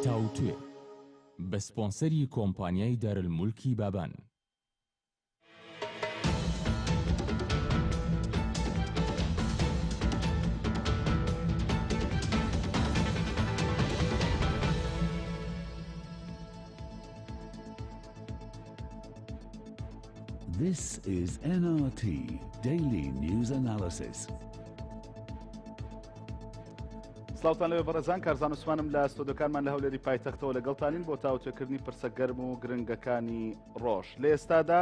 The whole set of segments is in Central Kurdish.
تاوتوێ بە سپۆنسەری کۆمپانیای دارالمولکی بابان. This is NRT Daily News Analysis. سلااوتان لەوێ بەڕێزان، کارزان عوسمانم لە ئەستۆدەکانمان لە هەولێری پایتەختەوە لەگەڵتانین بۆ تاوتوێکردنی پرسە گەرم و گرنگەکانی ڕۆژ. لە ئێستادا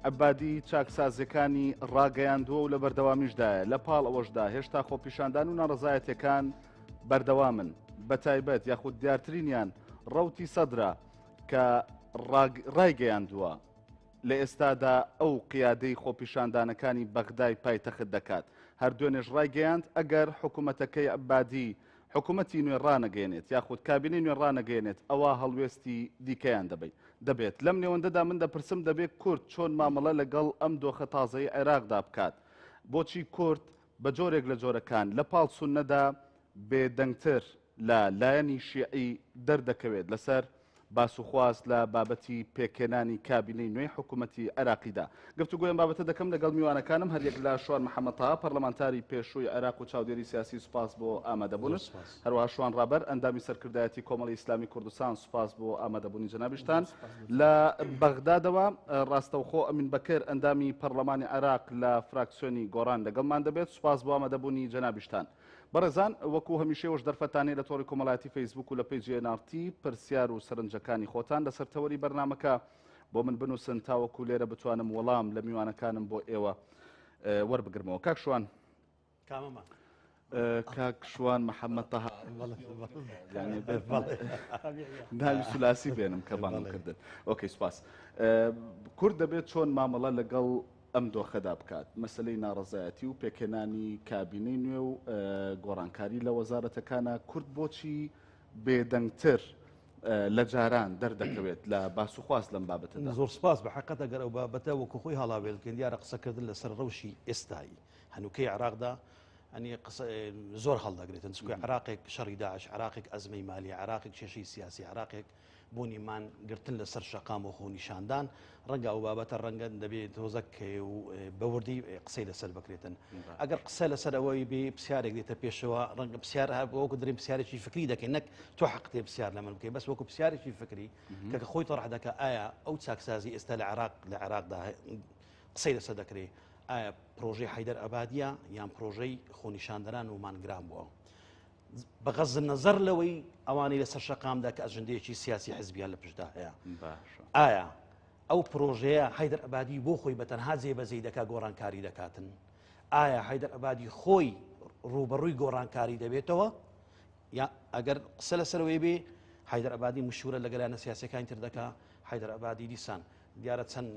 عەبادی چاکسازیەکانی ڕاگەیاندووە و لە بەردەوامیشدایە. لە پاڵ ئەوەشدا هێشتا خۆپیشاندان و ناڕەزایەتیەکان بەردەوامن. بەتایبەت یاخود دیارترینیان ڕەوتی سەدرا کە ڕایگەیاندووە لە ئێستادا ئەو قیادەی خۆپیشاندانەکانی بەغدای پایتەخت دەکات. هەردوێنێش ڕایگەیاند ئەگەر حکوومەتەکەی عەبادی حکوومەتی نوێ ڕانەگەێنێت یاخود کابینەی نوێ ڕانەگەێنێت ئەوە هەڵوێستی دیکەیان دەبێت. لەم نێوەندەدا من دەپرسم دەبێت کورد چۆن مامەڵە لەگەڵ ئەم دۆخە تازەی عێراقدا بکات. بۆچی کورد بە جۆرێک لە جۆرەکان لە پاڵ سوننەدا بێدەنگتر لە لایەنی شیعی دەردەکەوێت لەسەر باسوخواست لە بابەتی پێکێنانی کابینەی نوێی حکوومەتی عێراقیدا. گفتوگۆیان بابەتە دەکەم لەگەڵ میوانەکانم، هەریەک لە شوان محەممەد تاها پەرلەمانتاری پێشووی عێراق و چاودێری سیاسی سوپاس بۆ ئامادەبوون، هەروەها شوان ڕابەر ئەندامی سەرکردایەتی کۆمەڵی ئیسلامی کوردستان سوپاس بۆ ئامادەبوونی جەنابیشتان. لە بەغدادەوە ڕاستەوخۆ ئەمین بەکر ئەندامی پەرلەمانی عێراق لە فراکسیۆنی گۆڕان لەگەڵمان دەبێت، سوپاس بۆ ئامادەبوونی جەنابیشتان. بەڕێزان، وەکو هەمیشەوەش دەرفەتانەی لە تۆڕی کۆمەڵایەتی فەیسبوک و لە پیجی NRT پرسیار و سەرنجەکانی خۆتان لەسەر تەوەری بەرنامەکە بۆ من بنووسن تاوەکو لێرە بتوانم وەڵام لە میوانەکانم بۆ ئێوە وەربگرمەوە. کاک شوان، کاک شوان محەممەد تاها، ناوی سولاسی بێنم کە بانگکردن. ئۆکەی، سوپاس. کورد دەبێت چۆن مامەڵە لەگەڵ ئەم دۆخەدا بکات، مەسلەی ناڕەزایەتی و پێکێنانی کابینەی نوێ و گۆڕانکاری لە وەزارەتەکانە کورد بۆچی بێدەنگتر لە جاران دەردەکەوێت لە باسوخواست لەم بابەتەدا؟ زۆر سپاس. بە حقیقەت ئەگەر ئەو بابەتە وەکو خۆی هەڵاوێڵکەن دیارە قسەکردن لەسەر ڕەوشی ئێستایی هەنووکەی عێراقدا ئەنی زۆر هەڵدەگرێتن. چونکە عێراقێک شەڕی داعش، عێراقێک ئەزمەی مالی، عێراقێک کێشەی سیاسی، عێراقێک بوونیمان گرتن لەسەر شەقام و خۆنیشاندان. ڕەنگە ئەو بابەتە ڕەنگە دەبێت تۆزەک و بەوردی قسەی لەسەر بکرێتن. ئەگەر قسە لەسەر ئەوەی بێ پرسیارێک دێتە پێشەوە، ڕەنگە پرسیار وەکو درێ پرسیارێکی فکری دەکەین، نەک تۆ حەقتێ پرسیار لە من بکەی، بەس وەکو پرسیارێکی فکری کە خۆی تەڕح دەکە ئایا ئەو چاکسازی ئێستا لە عێراقدا قسەی لەسەر دەکرێت، ئایا پرۆژەی حەیدەر ئەبادیە یان پرۆژەی خۆنیشاندەران و مانگرام بووە، بەغەض النەزەر لەوەی ئەوانەی لەسەر شەقامدا کە ئەژەندەیەکی سیاسی حزبیان لە پشتدا هەیە. ئایا ئەو پرۆژەیە حەیدەر ئەبادی بۆ خۆی بەتەنها جێبەجێ دەکا گۆڕانکاری دەکاتن؟ ئایا حەیدەر ئەبادی خۆی ڕوبەڕووی گۆڕانکاری دەبێتەوە؟ یا ئەگەر قسە لەسەرەوەی بێ حەیدەر ئەبادی مشورە لەگەلانە سیاسەکانی تر دەکا، حەیدەر ئەبادی دیسان دیارە چەند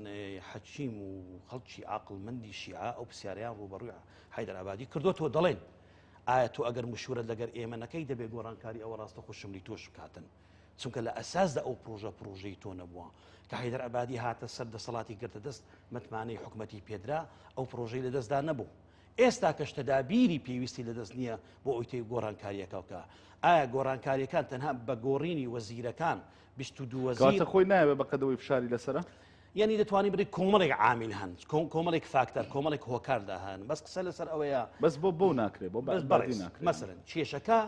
حەکیم و خەڵکی عاقڵمەندی شیعە ئەو پرسیاریان ڕوبەڕووی حەیدەر ئەبادی کردوتەوە، دەڵێن ئایا تۆ ئەگەر مشورە لەگەر ئێمە نەکەی دەبێ گۆڕانکاری ئەوە ڕاستە خۆشملی تۆش بکاتن، چونکە لە ئەساسدا ئەو پرۆژەی تۆ نەبووە کە حەیدەر ئەبادی هاتە سەر دەسەڵاتی گرتە دەست متمانەی حکومەتی پێدرا، ئەو پرۆژەی لە دەستدا نەبوو. ئێستا کەشتە دابیری پێویستی لە دەست نییە بۆ ئەوی تێی گۆڕانکاریەکەوکە. ئایا گۆڕانکاریەکان تەنها بە گۆڕینی وەزیرەکان 22 وەزیر خۆی نایە بەقەدەوەی فشاری لەسرە؟ یعنی دەتوانانی بڕی کۆمەڵێک عامل هەن، کۆمەڵێک فاکتەر، کۆمەڵێک هۆکاردا هەن، بەس قسە لەسەر ئەوەیە بەس بۆ ناکرێت، بۆ بەردی ناکرێت. مەسەرەن کێشەکە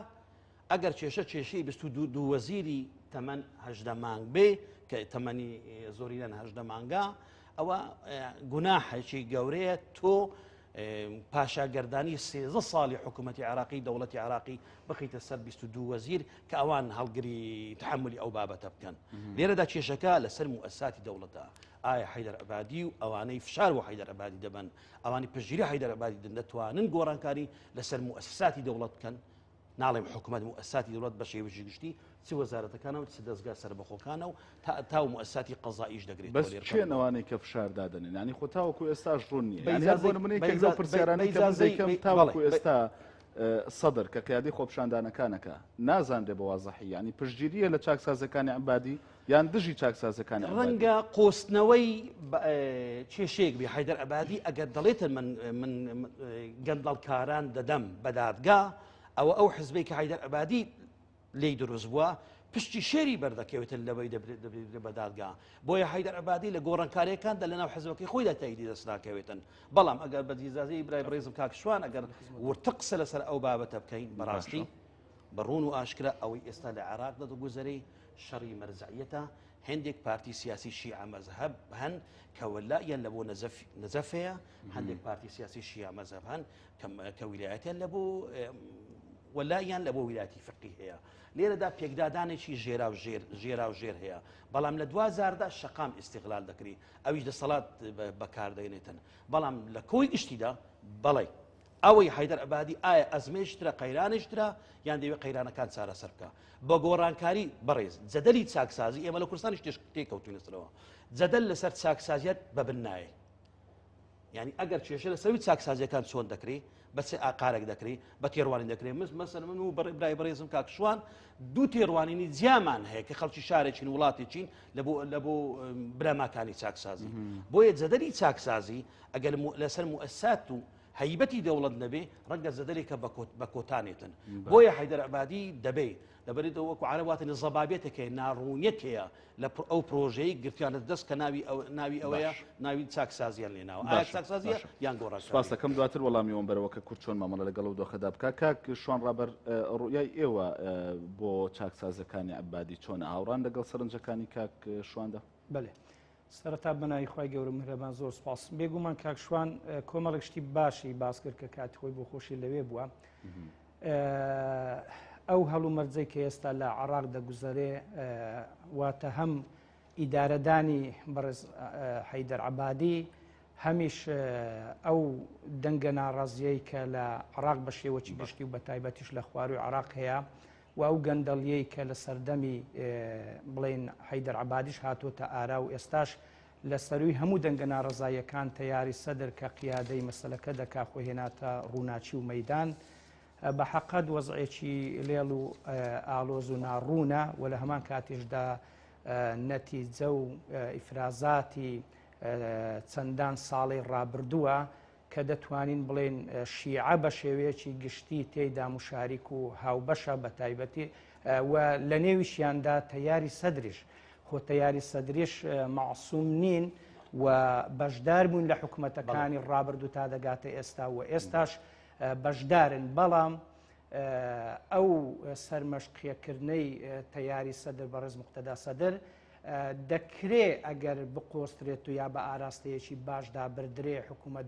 ئەگەر کێشەی 22 وەزیری تەمەن 18 مانگ بێ کە تەمەنی زۆرینەن 18 مانگا، ئەوە گوناحێکی گەورەیە تۆ پاشاگەردانی 13 ساڵی حکوومەتی عێراقی دەوڵەتی عێراقی بخیتە سەر 22 وەزیر کە ئەوان هەڵگری تحملی ئەو بابەتە بکەن. لێرەدا کێشەکە لەسەر موئەساسی دەوڵەتە. ئایا حەیدەر ئەبادی و ئەوانەی فشار بۆ حەیدەر ئەبادی دەبن، ئەوانی پشگیری حەیدەر ئەبادی دەتوانن گۆڕانکاری لەسەر موئەسساتی دەوڵەت بکەن؟ ناڵێم حکومەت موئەسساتی دەوڵەت بە شێوەیەکی گشتی چ وەزارەتەکانەوە چ دەستگا سەربەخۆکانە و تا موئەسساتی قەزاییش دەگرێت. بەس چێن ئەوانەی کە فشار دادەنێن، ینی خۆ تاوەکو ئێستاش ڕوون نییە، بۆ نمونەیەک لەو پرسیارانەی کە دەیکەم تاوەکو ئێستا سەدر کە قیادی خۆپیشاندانەکانەکە نازانرێ بە وازەحی، ینی پشتگیریە لە چاکسازەکانی عەبادی یان دژی چاکسازەکانی عەبادی؟ ڕەنگە قۆستنەوەی کێشەیەک بێ حەیدەر ئەبادی ئەگەر دەڵێتن من گەندەڵکاران دەدەم بە دادگا، ئەو حزبەی کە حەیدەر ئەبادی لێی دروست بووە پشتی شێری بەردەکەوێتن لەبەی بەدادگا بۆیە حەیدەر عەبادی لە گۆڕانکاریەکاندا لەناو حزبەکەی خۆیدا تاییدی دەست ناکەوێتن بەڵام ئەگەر بە دیزازەی برای بەڕێزم کاکشوان ئەگەر ورتە قسە لەسەر ئەو بابەتە بکەین بەڕاستی بەڕون و ئاشکرا ئەوەی ئێستا لە عێراق دەگوزەرەی شەڕی مەرجعیەتە هەندێک پارتی سیاسی شیعە مەذهب هەن کە وەلایەن لە بۆ نەزەفەیە هەندێک پارتی سیاسی شیعە مەذهب هەن کە ویلایەتیان لە بۆ وەلایەن لە بۆ ویلایەتی فقی هەیە لێرەدا پێکدادانێکی ژێرا و ژێر هەیە بەڵام لە 2000دا شەقام ئیستیغلال دەکری ئەویش دەسەڵات بەکاردێنێتن بەڵام لە کۆی گشتیدا بەڵێ ئەوەی حەیدەر عەبادی ئایا ئەزمێشترە قەیرانشترا یان دەوێت قەیرانەکان چارەسەر بکە بە گۆڕانکاری بەڕێز جەدەلی چاکسازی ئێمە لە کوردستانیش تێکەوتوینەوە جەدەل لەسەر چاکسازیەت بەبن نایە یعنی ئەگەر کێشە لەسەروی چاکسازیەکان چۆن دەکری بەچێ ئاقارێک دەکری بە تێڕوانی دەکرێت مەسەن من و برای بەڕێزم کاکشوان دوو تێڕوانینی جیامان هەیە کە خەڵکی شارێکین وڵاتی چین لە بۆ براماکانی چاکسازی بۆیە جەدەلی چاکسازی ئەگەر لەسەر موئەسسات و هەیبەتی دەوڵەت نەبێ ڕەنگە زەدەلێکە بە کۆتانێتن بۆیە حەیدەر عەبادی دەبێ دەبێتەوە وەکو عەرەباتنی زەبابێتێکە ناڕوونیەت هەیە لە ئەو پرۆژەی گرتیانە دەست کە ناوی ئەوەیە ناوی چاکسازیان لێناوە ئایا چاکسازیە یان گۆڕانکاری سپاس دەکەم دواتر وەڵامیەوەم بەرەوە کە کورد چۆن مامەڵە لەگەڵ و دۆخەدا بکە کاک شوان ڕابەر ڕوئیای ئێوە بۆ چاکسازەکانی عەبادی چۆن ئاوڕان لەگەڵ سەرنجەکانی کاک شواندا بەێ سەرەتا بەناوی خی گەورە میهرەبان زۆر سپاس بێگومان کاکشوان کۆمەڵێک شتی باشی باس کرد کە کاتی خۆی بۆ خۆشی لەوێ بووە ئەو هەڵوو مەرجەی کە ئێستا لە عێراق دەگوزارێ واتە هەم ئیدارەدانی بەڕێز حەیدەر عەبادی هەمیش ئەو دەنگە ناڕازیەی کە لە عێراق بە شێوەی گشتی و بە تایبەتیش لە خواروی عێراق هەیە و ئەو گەندەڵیەی کە لە سەردەمی بڵێن حەیدەر عەبادیش هاتوۆتە ئارا و ئێستاش لە سەروی هەموو دەنگە ناڕزایەکان تەیاری سەدر کە قیادەی مەسەلەکە دەکا خۆی هێناتە ڕووناچی و مەیدان بە حەقەت وەزعێکی لێڵ و ئالۆز و ناڕوونە و لە هەمان کاتێشدا نەتیجە و ئیفرازاتی چەندان ساڵی ڕابردووە کە دەتوانین بڵێن شیعە بە شێوەیەکی گشتی تێیدا مشاریک و هاوبەشە بە تایبەتی و لە نێویشیاندا تەیاری سەدرش خۆ تەیاری سەدرش معسووم نین و بەشدار بوون لە حکوومەتەکانی ڕابردوو تا دەگاتە ئێستا و ئێستاش بەشدارن بەڵام ئەو سەرمەشقیەکردنەی تەیاری سەدر بەڕێز موقتەدا سەدر دەکرێ ئەگەر بقۆسترێت و یا بە ئاراستەیەکی باشدا بردرێ حکوومەت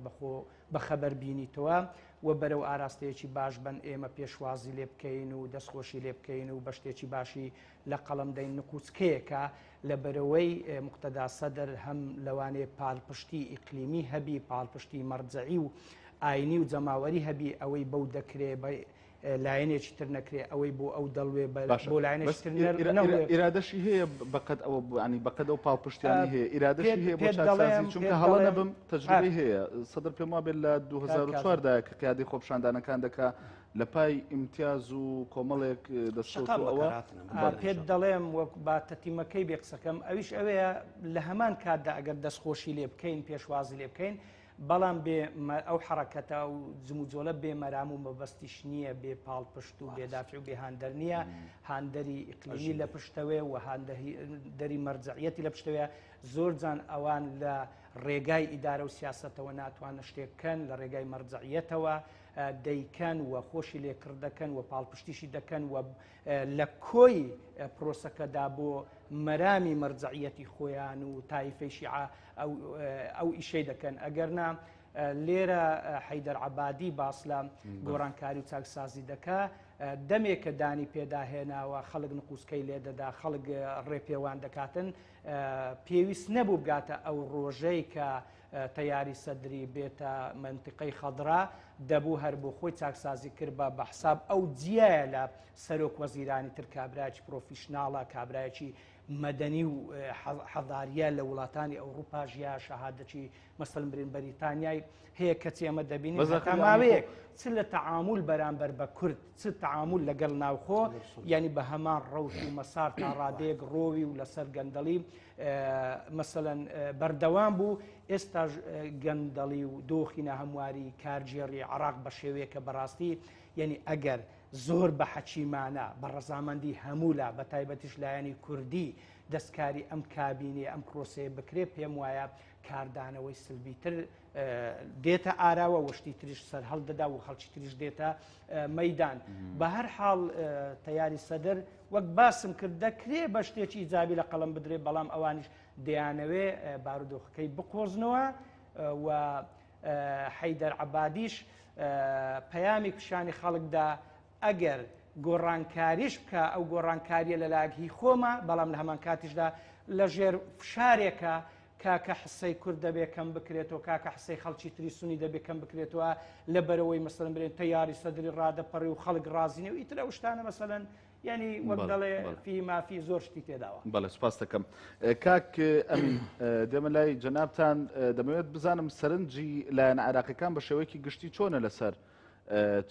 بە خەبەر بینیتەوە و بەرەو ئاراستەیەکی باش بن ئێمە پێشوازی لێ بکەین و دەستخۆشی لێ بکەین و بە شتێکی باشی لە قەڵم دەین نکوچکەیەکە لە بەرەوەی موقتەدا سەدر هەم لەوانەیە پاڵپشتی ئیقلیمی هەبی پاڵپشتی مەرجعی و ئاینی و جەماوەری هەبی ئەوەی بەو دەکرێ لایەنێکی تر نەکرێ ئەوەی بۆ ئەو دەڵوێ بۆ لایەنێکی ئیرادەشی هەیە بەقەت ئەوە ینی بەقەت ئەو پاڵپشتیانی هەیە ئیرادەشی هەیە بۆ چاکسازی چونکە هەڵە نەبم تەجربەی هەیە سەدر پێم وا بێت لە 2004دا کە قیادەی خۆپیشاندانەکان دەکا لە پای ئیمتیاز و کۆمەڵێک دەستەوە پێت دەڵێم وەک با تەتیمەکەی بێ قسەکەم ئەویش ئەوەیە لە هەمان کاتدا ئەگەر دەستخۆشی لێ بکەین پێشوازی لێ بکەین بەڵام بێ ئەو حرەکەتە و جموجۆلە بێمەرام و مەبەستیش نییە بێ پاڵپشت و بێدافع و بێ هاندەر نییە هاندەری ئیقلیمی لە پشتەوێ و هاندەری مەرجعیەتی لە پشتەوێ زۆر جان ئەوان لە ڕێگای ئیدارە و سیاسەتەوە ناتوانە شتێککەن لە ڕێگای مەرجعیەتەوە دەیکەن و خۆشی لێکردەکەن و پاڵپشتیشی دەکەن و لە کۆی پرۆسەکەدا بۆ مەرامی مەرجعیەتی خۆیان و تایفەی شیعە ئەو ئیشەی دەکەن ئەگەرنا لێرە حەیدەر عەبادی باس لە گۆڕانکاری و چاکسازی دەکا دەمێکە دانی پێداهێناوە خەڵک نقوسکەی لێدەدا خەڵک ڕێپێوان دەکاتن پێویست نەبوو بگاتە ئەو ڕۆژەی کە تەیاری سەدری بێتە منتیقەی خەضرا دەبوو هەر بۆ خۆی چاکسازی کرد بە بەحساب ئەو جیایە لە سەرۆک وەزیرانی تر کابراایکی پرۆفیشناڵە کابراایکی مەدەنی و حەضاریە لە وڵاتانی ئەوروپا ژیا شەهادەتی مەسەڵەن برین بەریتانیای هەیە کەچی ئەمە دەبینی ماوەیەک چ لە تەعامل بەرامبەر بە کورد چ تەعامل لەگەڵ ناوخۆ یعنی بە هەمان ڕەوش و مەسار تا ڕادەیەک ڕۆوی و لەسەر گەندەڵی مەسەڵەن بەردەوام بوو ئێستا گەندەڵی و دۆخینە هەمواری کارجێڕی عێراق بە شێوەیەکە بەڕاستی یعنی ئەگەر زۆر بە حەچیمانە بە ڕەزامەندی هەموولا بە تایبەتیش لایەنی کوردی دەستکاری ئەم کابینێ ئەم پرۆسەیە بکرێ پێم وایە کاردانەوەی سلبیتر دێتە ئاراوە وشتی تریش سەر هەڵدەدا و خەڵکی تریش دێتە مەیدان بە هەر حاڵ تەیاری سەدەر وەک باسم کرد دەکرێ بە شتێکی ئیجابی لە قەڵم بدرێ بەڵام ئەوانیش دەیانەوێ بارودۆخەکەی بقۆزنەوە و حەیدەر عەبادیش پەیامی پیشانی خەڵکدا ئەگەر گۆڕانکاریش بکە ئەو گۆڕانکاریە لە لایەکی خۆمە بەڵام لە هەمان کاتیشدا لە ژێر فشارێکە کاکە حسەی کورد دەبێ کەم بکرێتەوە کاکە حسەی خەڵکی تری سونی دەبێ کەم بکرێتەوە لە بەرەوەی مەسەلەن برێن تەیاری سەدری ڕادەپەڕی و خەڵک ڕازینێ و ئیتر ئەو شتانە مەسەلەن ینی وەک دەڵێ فی مافی زۆر شتی تێداوە. بەڵێ سوپاس دەکەم. کاک ئەمین دێمە لای جەنابتان دەمەوێت بزانم سەرنجی لایەنە عێراقیەکان بە شێوەیەکی گشتی چۆنە لەسەر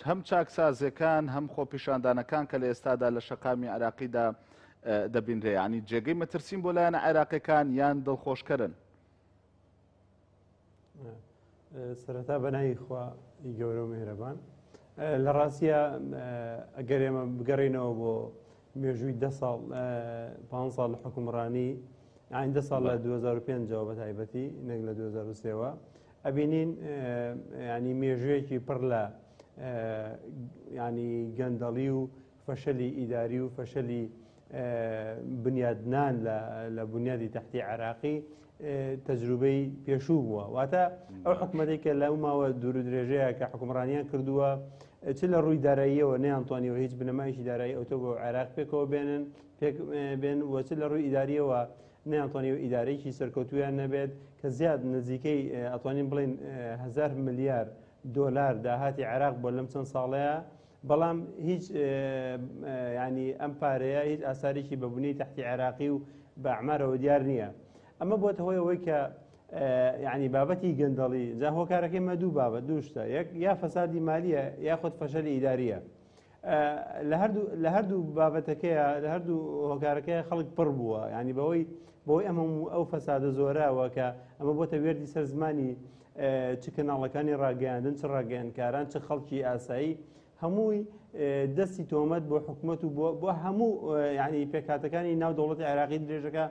هەم چاکسازیەکان هەم خۆپیشاندانەکان کە لە ئێستادا لە شەقامی عێراقیدا دەبینرێ ینی جێگەی مەترسین بۆ لایەنە عێراقیەکان یان دڵخۆشکەرن؟ سەرەتا بەناوی خوا گەورە و میهرەبان لە ڕاستیە ئەگەر ئێمە بگەڕێنەوە بۆ مێژووی 10 ساڵ 5 ساڵ لە حکومڕانی ئاین 10 ساڵ لە 2005ەوە بە تایبەتی نەک لە 2023ەوە ئەبینین ینی مێژوویەکی پڕ لە ینی گەندەڵی و فەشەلی ئیداری و فەشەلی بنیادنان لە بنیادی تەحتی عێراقی تەجروبەی پێشوو بووە واتە ئەو حکومەتێک کە لەو ماوە دوور و درێژەیە کە حکومڕانیان کردووە چ لە ڕووی داراییەوە نەیانتوانیەوە هیچ بنەمایشی دارایی ئەوتۆ بۆ عێراق پێکەوە بێن وە چ لە ڕووی ئیداریەوە نەیانتوانیەوە ئیدارەیەکی سەرکەوتویان نەبێت کە زیاد نزیکەی ئەتوانین بڵێن 1000 ملیار دۆلار داهاتی عێراق بۆ لەم چەند ساڵەیە بەڵام هیچ ینی ئەم پارەیە هیچ ئاسارێکی بە بنەی تەحتی عێراقی و بە ئەعمارەوە دیار نییە. ئەمە بۆتە هۆی ئەوەی کە ینی بابەتی گەندەڵی جا هۆکارەکەی مە دوو بابەت دوو شتە یا فەسادی مالیە یاخود فەشەلی ئیداریە لە هەردوو بابەتەکەیە لە هەردوو هۆکارەکەی خەڵک پڕ بووە ینی بەوەی ئەمە ئەو فەسادە زۆراوە کە ئەمە بۆتە وێردی سەر زمانی چ کەناڵەکانی ڕاگەیاندن چ ڕاگەیاندکاران چ خەڵکی ئاسایی هەمووی دەستی تۆمەت بۆ حکوومەت و بۆ هەموو ینی پێکاتەکانی ناو دەوڵەتی عێراقی درێژەکە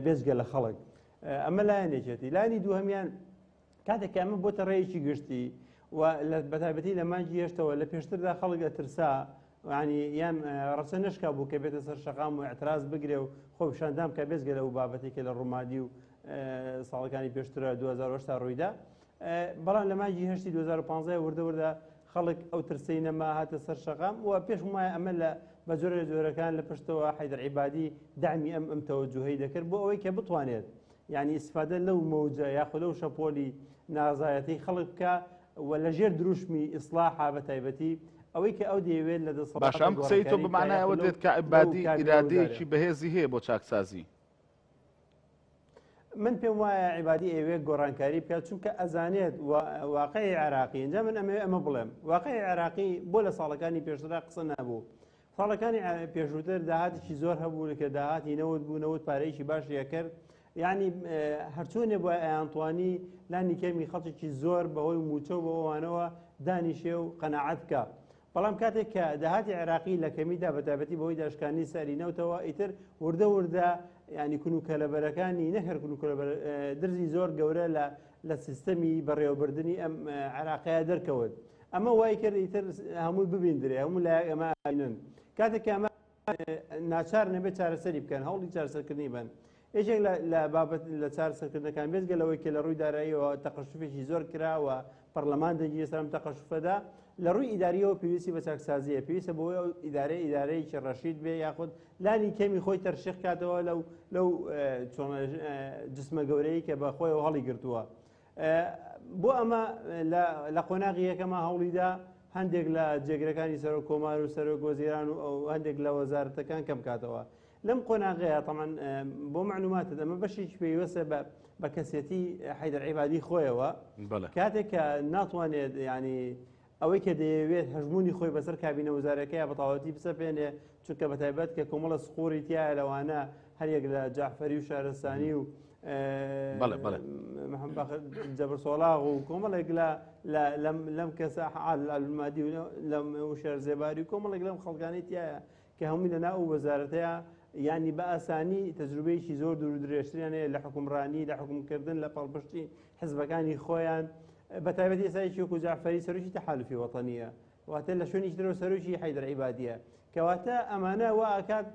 بێزگە لە خەڵک ئەمە لایەنێکێتی لانی دووهەمیان کاتێک کە ئەمە بۆتە ڕێیەکی گشتی و بەتایبەتی لە مانجی هێشتەوە لە پێشتردا خەڵک ئەترسا ینی یان ڕەچە نشکا بوو کە بێتە سەر شەقام و اعتراز بگرێ و خۆپیشاندام کە بێزگە لەو بابەتێکە لە ڕوومادی و ساڵەکانی پێشترە 2008 تا ڕوویدا بەڵام لە مانجی هێشتی 2015 وردە خەڵک ئەو ترسەی نەما هاتە سەر شەقام و پێش وایە ئەمە لە بە جۆرە جۆرەکان لە پشتەوە حەیدەر عیبادی دامی ئەم تەوەجوهەی دەکرد بۆ ئەوەی کە بتوانێت یعنی ئیسفادە لەو مەوجە یاخود لەو شەپۆلی نازایەتی خەڵک بکە و لە ژێر دروشمی ئیسلاحا بە تایبەتی ئەوەی کە ئەو دەیەوێت لە دەسەڵات باش ئەم قسەی تۆ بمانای ئەوە دێت کە عیبادی ئیرادەیەکی بەهێزی هەیە بۆ چاکسازی. من پێم وایە عیبادی ئەوێ گۆڕانکاری بکات چونکە ئەزانێت واقعی عێراقی اینجا من ئەمە بڵێم واقعی عێراقی بۆ لە ساڵەکانی پێشترا قسە نەبوو ساڵەکانی پێشووتر داهاتێکی زۆر هەبوو کە داهاتی نەوت بوو نەوت پارەیەکی باشیە کرد یعنی هەرچۆنێ بۆ ئەیانتوانی لانی کەمی خەڵکی زۆر بەهۆی موچە و بەوانەوە دانیشێ و قەنەعەت بکە بەڵام کاتێک کە داهاتی عێراقی لە کەمیدا بەتابەتی بەهۆی داشکانی سەری نەوتەوە ئیتر وردە ینی کونوکەلەبەرەکانی نەهێر درزی زۆر گەورە لە سیستەمی بەڕێوەبردننی ئەم عێراقیە دەرکەوت ئەمە وای کرد ئیتر هەمووی ببیندرێ هەموو لای ئەمە ئاینن کاتێک ئەمە ناچار نەبێت چارەسەری بکەن هەوڵی چارەسەرکردنی بن یەکێک لە بابەت لە چارەسەرکردنەکان بێزگەلەوەی کە لە ڕووی داراییەوە تەقەشوفێکی زۆر کراوە پەرلەمان دەگیرێت سەرم تەقەشوفەدا لە ڕووی ئیداریەوە پێویستی بە چاکسازیە پێویستە بۆی ئەو ئیدارەیەکی ڕەشید بێ یاخود لانی کەمی خۆی تەرشیح کاتەوە لەو جسمە گەورەی کە بە خۆیەوە هەڵی گرتووە بۆ ئەمە لە قۆناغی یەکەمە هەوڵیدا هەندێک لە جێگرەکانی سەرۆک کۆمار و سەرۆک وەزیران و هەندێک لە وەزارەتەکان کەم کاتەوە لەم قۆناغەیە تەمان بۆ معلوماتت ئەمە بەشێکی پێویستە بە کەسێتی حەیدەر عیبادی خۆیەوە کاتێک کە ناتوانێت ینی ئەوەی کە دەیەوێت هەژمونی خۆی بەسەر کابینە وەزارەکەیە بە تەواوەتی بسەپێنێ چونکە بەتایبەت کە کۆمەڵە سقوڕی تایە لەوانە هەرێک لە جعفەری و شارستانی و بەڵێ بەڵێ محمد باقر جبر سۆلاغ و کۆمەڵێک لەم کەسە المادی و لەم وشێر زێباری و کۆمەڵێک لەم خەڵکانی تایە کە هەمووی لە ناو وەزارەتەیە ینی بە ئاسانی تەجروبەیەکی زۆر دوور و درێژتریانەیە لە حکومڕانی لە حکومکردن لە پاڵپشتی حزبەکانی خۆیان بە تایبەتی ئێستایکی وەکو جعفەری سەرۆکی تەحالوفی وەتەنیە واتە لە شوێنی درەوە سەرۆکی حەیدەر عیبادیە کەواتە ئەمانە وا ئاکات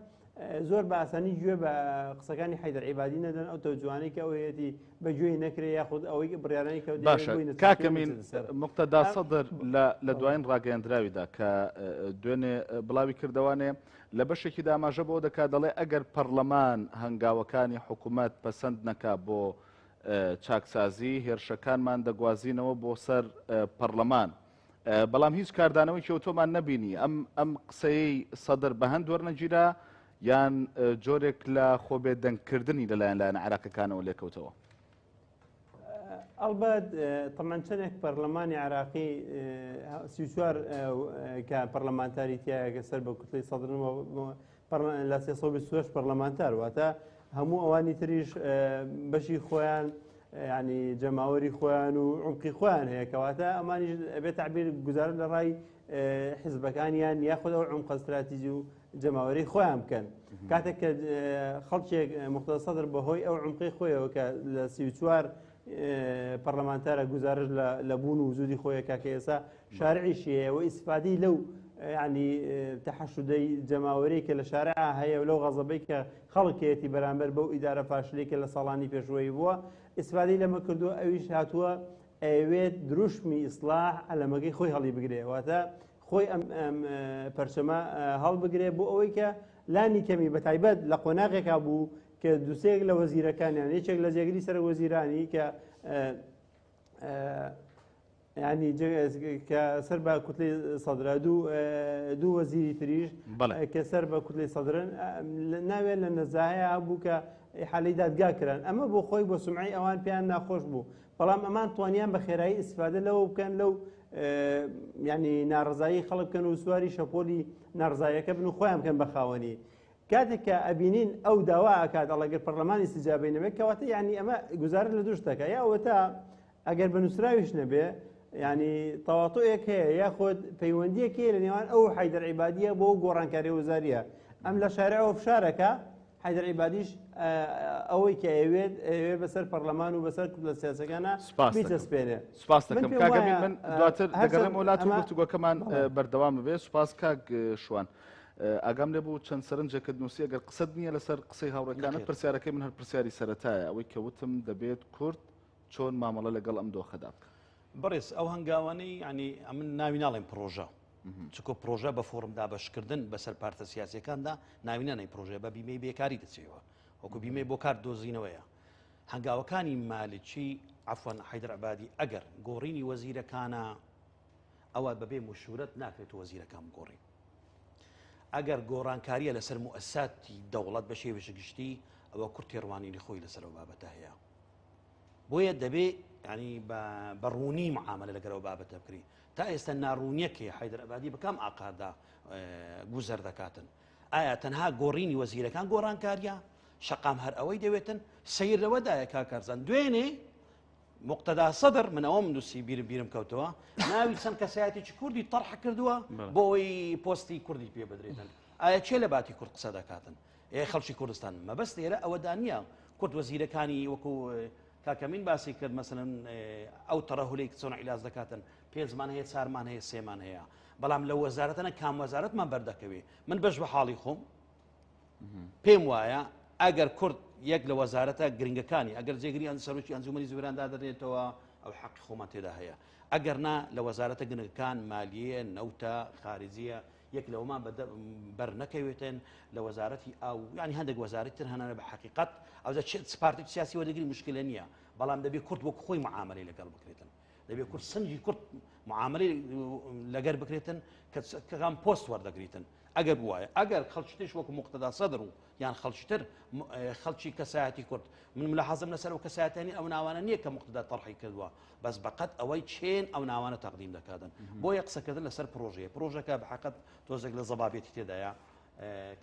زۆر بە ئاسانی گوێ بە قسەکانی حەیدەر عیبادی نەدەن ئەو تەوجوانەی کە ئەو هەیەی بەگوێی نەکرێ یاخود ئەوەی بڕیارانی کە باشە کاکەمین مقتەدا سەدر لە دوایین ڕاگەیاندراویدا کە دوێنێ بڵاوی کردوانێ لە بەشێکی داماژە بۆ دەکات دەڵێ ئەگەر پەرلەمان هەنگاوەکانی حکوومەت پەسەند نەکا بۆ چاکسازی هێرشەکانمان دەگوازینەوە بۆ سەر پەرلەمان بەڵام هیچ کاردانەوەی کەوتۆمان نەبینی ئەم قسەی سەدر بە هەند وەرنەگیرا یان جۆرێک لە خۆبێ دەنگکردنی لەلایەن لایەن عێراقیەکانەوە لێکەوتەوە ئەلبەت تەمان چەندێک پەرلەمانی عێراقی 34 کە پەرلەمانتاری تایە کە سەر بە کوتلەی سەدرنەوە لە 328 پەرلەمانتار واتە هەموو ئەوانی تریش بەشی خۆیان ینی جەماوەری خۆیان و عمقی خۆیان هەیە کەواتە ئەمانی بێت تعبیر گوزارە لە ڕای حیزبەکانیان یاخود ئەو عمق استراتیژی و جەماوەری خۆیان بکەن کاتێک کە خەڵکێک مقتەدا سەدر بەهۆی ئەو عمقی خۆیەوە کە لە 34 پەرلەمانتارە گوزارش لە بوون و وجودی خۆیە کاکە ئێستا شارعیشی هەیە و ئیسفادی لەو ینی تەحەشودەی جەماوەری کە لە شارع هەیە و لەو غەزەبەی کە خەڵکێتی بەرامبەر بەو ئیدارە پاشلەی کە لە ساڵانی پێشوەی بووە ئیسفادی لەمە کردووە ئەویش هاتووە ئەوێت دروشمی ئیسلاح ئەلەمەکەی خۆی هەڵی بگرێ واتە خۆی ئەم پەرچەمە هەڵبگرێ بۆ ئەوەی کە لانی کەمی بە تایبەت لە قۆناغێکا بوو کە دووسێک لە وەزیرەکانیان یەکێک لە جێگری سەر وەزیرانی کە ینی کە سەر بە کوتلەی سەدرە دوو وەزیری تریش کە سەر بە کوتلەی سەدرن ناوێت لە نەزاهەیە بوو کە حالی دادگا کران ئەمە بۆ خۆی بۆ سمعی ئەوان پێیان ناخۆش بوو بەڵام ئەمان توانیان بە خێرایی ئیسفادە لەوە بکەن لەو ینی ناڕزایی خەڵک بکەن و سواری شەپۆلی ناڕزایەکە بن و خۆیان بکەن بە خاوەنی کاتێک کە ئەبینین ئەو داوا ئاکات ئەڵەگەر پەرلەمانی استیجابەی نەبێت کەواتە ینی ئەمە گوزارە لە دوو شتەکە یا ئەوەتە ئەگەر بە نووسراویش نەبێ ینی تەوااتۆیەک هەیە یاخۆت پەیوەندیەک هەیە لە نێوان ئەو حەیدەر عیبادیە بۆ گۆڕانکاری وەزاریە ئەم لە شارعەوە فشارەکە حەیدەر عیبادیش ئەوەی کە ئەوێت بەسەر پەرلەمان و بەسەر لە سیاسەکانە بیتەسپێنێ سوپاس دەکەم کاگەمین من دواتر دەگەڕێم وڵات و گفتوگۆکەمان بەردەوام بێ سوپاس کاک شوان ئاگام لێ بوو چەند سەرنجەکەت نووسی ئەگەر قسەت نییە لەسەر قسەی هاوڕێکانت پرسیارەکەی من هەر پرسیاری سەرەتایە ئەوەی کەوتم دەبێت کورد چۆن مامەڵە لەگەڵ ئەم دۆخەدا بکە بەڕێز ئەو هەنگاوانەی ینی من ناوی ناڵێن پرۆژە چکۆ پرۆژە بە فۆرمدا بەشکردن بەسەر پارتە سیاسیەکاندا ناوی نانەی پرۆژە بە بیمەی بێکاری دەچێەوە وەکو بیمەی بۆ کار دۆزینەوەیە هەنگاوەکانی مالکی عەفوەن حەیدەر عیبادی ئەگەر گۆڕینی وەزیرەکانە ئەوە بەبێ مشورەت ناکرێت وەزیرەکان بگۆڕین ئەگەر گۆڕانکاریە لەسەر موئەسساتی دەوڵەت بە شێوەیەکی گشتی ئەوە کورد تێڕوانینی خۆی لەسەر ئەو بابەتە هەیە بۆیە دەبێ ینی بەڕوونی معاملە لەگەرەوە بابەتە بکری تا ئێستا ناڕوونیەکی حەیدەر عیبادی بەکام ئاقادا گوزەر دەکاتن ئایا تەنها گۆڕینی وەزیرەکان گۆڕانکاریە شەقام هەر ئەوەی دەوێتن سەیر لەوەدایە کاکارزان دوێنێ مقتەدا سەدر من ئەوە من دووسی بیرم کەوتەوە ناوی چەند کەسایەتێکی کوردی تەرح کردووە بۆ ئەوەی پۆستی کوردی پێ بدرێتن ئایا چێ لە باتی کورد قسە دەکاتن خەڵکی کوردستان مەبەست ئێرە ئەوەدا نییە کورد وەزیرەکانی وەکو کاکەمین باسی کرد مەسەلەن ئەو تەرەهولەی چۆن عیلاج دەکاتن پێنجمان هەیە چارمان هەیە سێمان هەیە بەڵام لە وەزارەتەنە کام وەزارەتمان بەردەکەوێ من بەش بە حاڵی خۆم پێم وایە ئەگەر کورد یەک لە وەزارەتە گرنگەکانی ئەگەر جێگری سەرۆکی ئەنجومەنی زوێراندا دەدرێتەوە ئەو حەقی خۆمان تێدا هەیە ئەگەر نا لە وەزارەتە گرنگەکان مالیە نەوتە خارجیە یەک لەوەمان بەر نەکەوێتن لە وەزارەتی ئەو ینی هەندێک وەزارەتی تر هەنانە بە حەقیقەت ئەوجا سپارتی سیاسی وەرەگری مشکلە نییە بەڵام دەبێت کورد وەک خۆی معاملەی لەگەڵ بکرێتن دەبێت کورد سنجی کورد معاملەی لەگەر بکرێتن کە کام پۆست وەردەگریتن ئەگەر وایە ئەگەر خەڵکیش وەکو مقتەدا سەدر و یان خەڵکیتر خەڵکی کەسایەتی کورد من ملاحەزەم لەسەر ئەو کەسایەتانی ئەو ناوانە نییە کە مقتەدا تەرحی کردووە بەس بەقەت ئەوەی چێن ئەو ناوانە تەقدیم دەکاتن بۆیە قسەکردن لەسەر پرۆژەکە بەحەقەت تۆزێک لە زەبابێتی تێدایە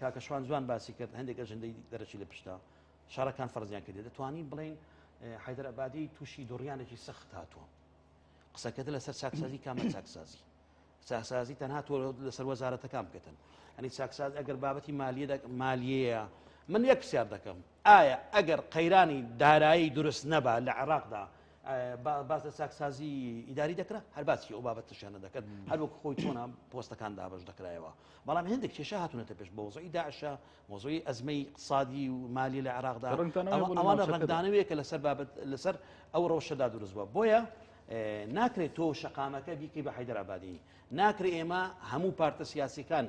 کاکە شوان جوان باسی کرد هەندێک ئەژەندەی دەرەچی لە پشتا شارەکان فەرزیان کردێت دەتوانین بڵێن حیدەر ئەبادی تووشی دۆڕیانێکی سەخت هاتووە قسەکەت لەسەر چاکسازی کامە چاکسازی تەنها تۆ لەسەر وەزارەتەکان بکەن ئەنی چاکساز ئەگەر بابەتی مالیەیە من یەک پرسیار دەکەم ئایا ئەگەر قەیرانی دارایی دروست نەبا لە عێراقدا باز لە چاکسازی ئیداری دەکرا هەر باسی ئەو بابەت تشانە دەکەن هەر وەک خۆی چۆنە پۆستەکان دابش دەکرایەوە بەڵام هەندێک کێشە هاتوونەتە پێش بە مۆزوعی داعشە مۆزوعی ئەزمەی اقتصادی و مالی لە عێراقدا ئەوانە ڕنگدانەوەیە کە لەسەر بابەت لەسەر ئەو ڕەوشەدا دروست بووە بۆیە ناکرێت تۆ شەقامەکە بیکەی بە حیدەر ئەبادی ناکرێت ئێمە هەموو پارتە سیاسیەکان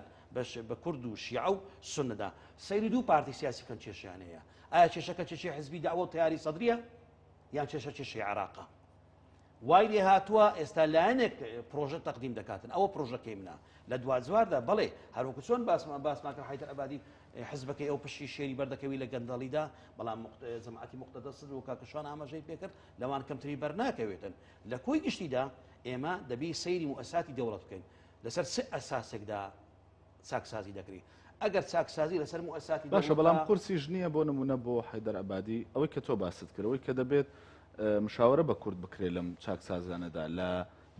بە کورد و شیعە و سونەدا سەیری دوو پارتی سیاسی بکەن کێشیان هەیە ئایا کێشەکە چێشەی حزبی داوە و تیاری سەدریە یان کێشەی عێراقە وای لێ هاتووە ئێستا لایەنێک پرۆژە تەقدیم دەکاتن ئەوە پرۆژەکەی منە لە دوازواردا بەڵێ هەروەکو چۆن باسمان کرد حیدەر ئەبادی حزبەکەی ئەو پشتی شێری بەردەکەوی لە گەندەڵیدا بەڵام جەماعەتی مقتەدە سەد و کاکەشوان ئاماژەی پێکرد لەوان کەمتری بەرناکەوێتن لە کۆی گشتیدا ئێمە دەبی سەیری موسساتی دەوڵەت بکەین لەسەر سێ ئەساسێکدا چاکسازی دەکرێت ئەگەر چاکسازی لەسەر موسساتی باشە بەڵام قورسی ژنیە بۆ نمونە بۆ حیدەر ئەبادی ئەوەی کە تۆ باست کردەوەی کە دەبێت مشاورە بە کورد بکرێت لەم چاکسازانەدا لە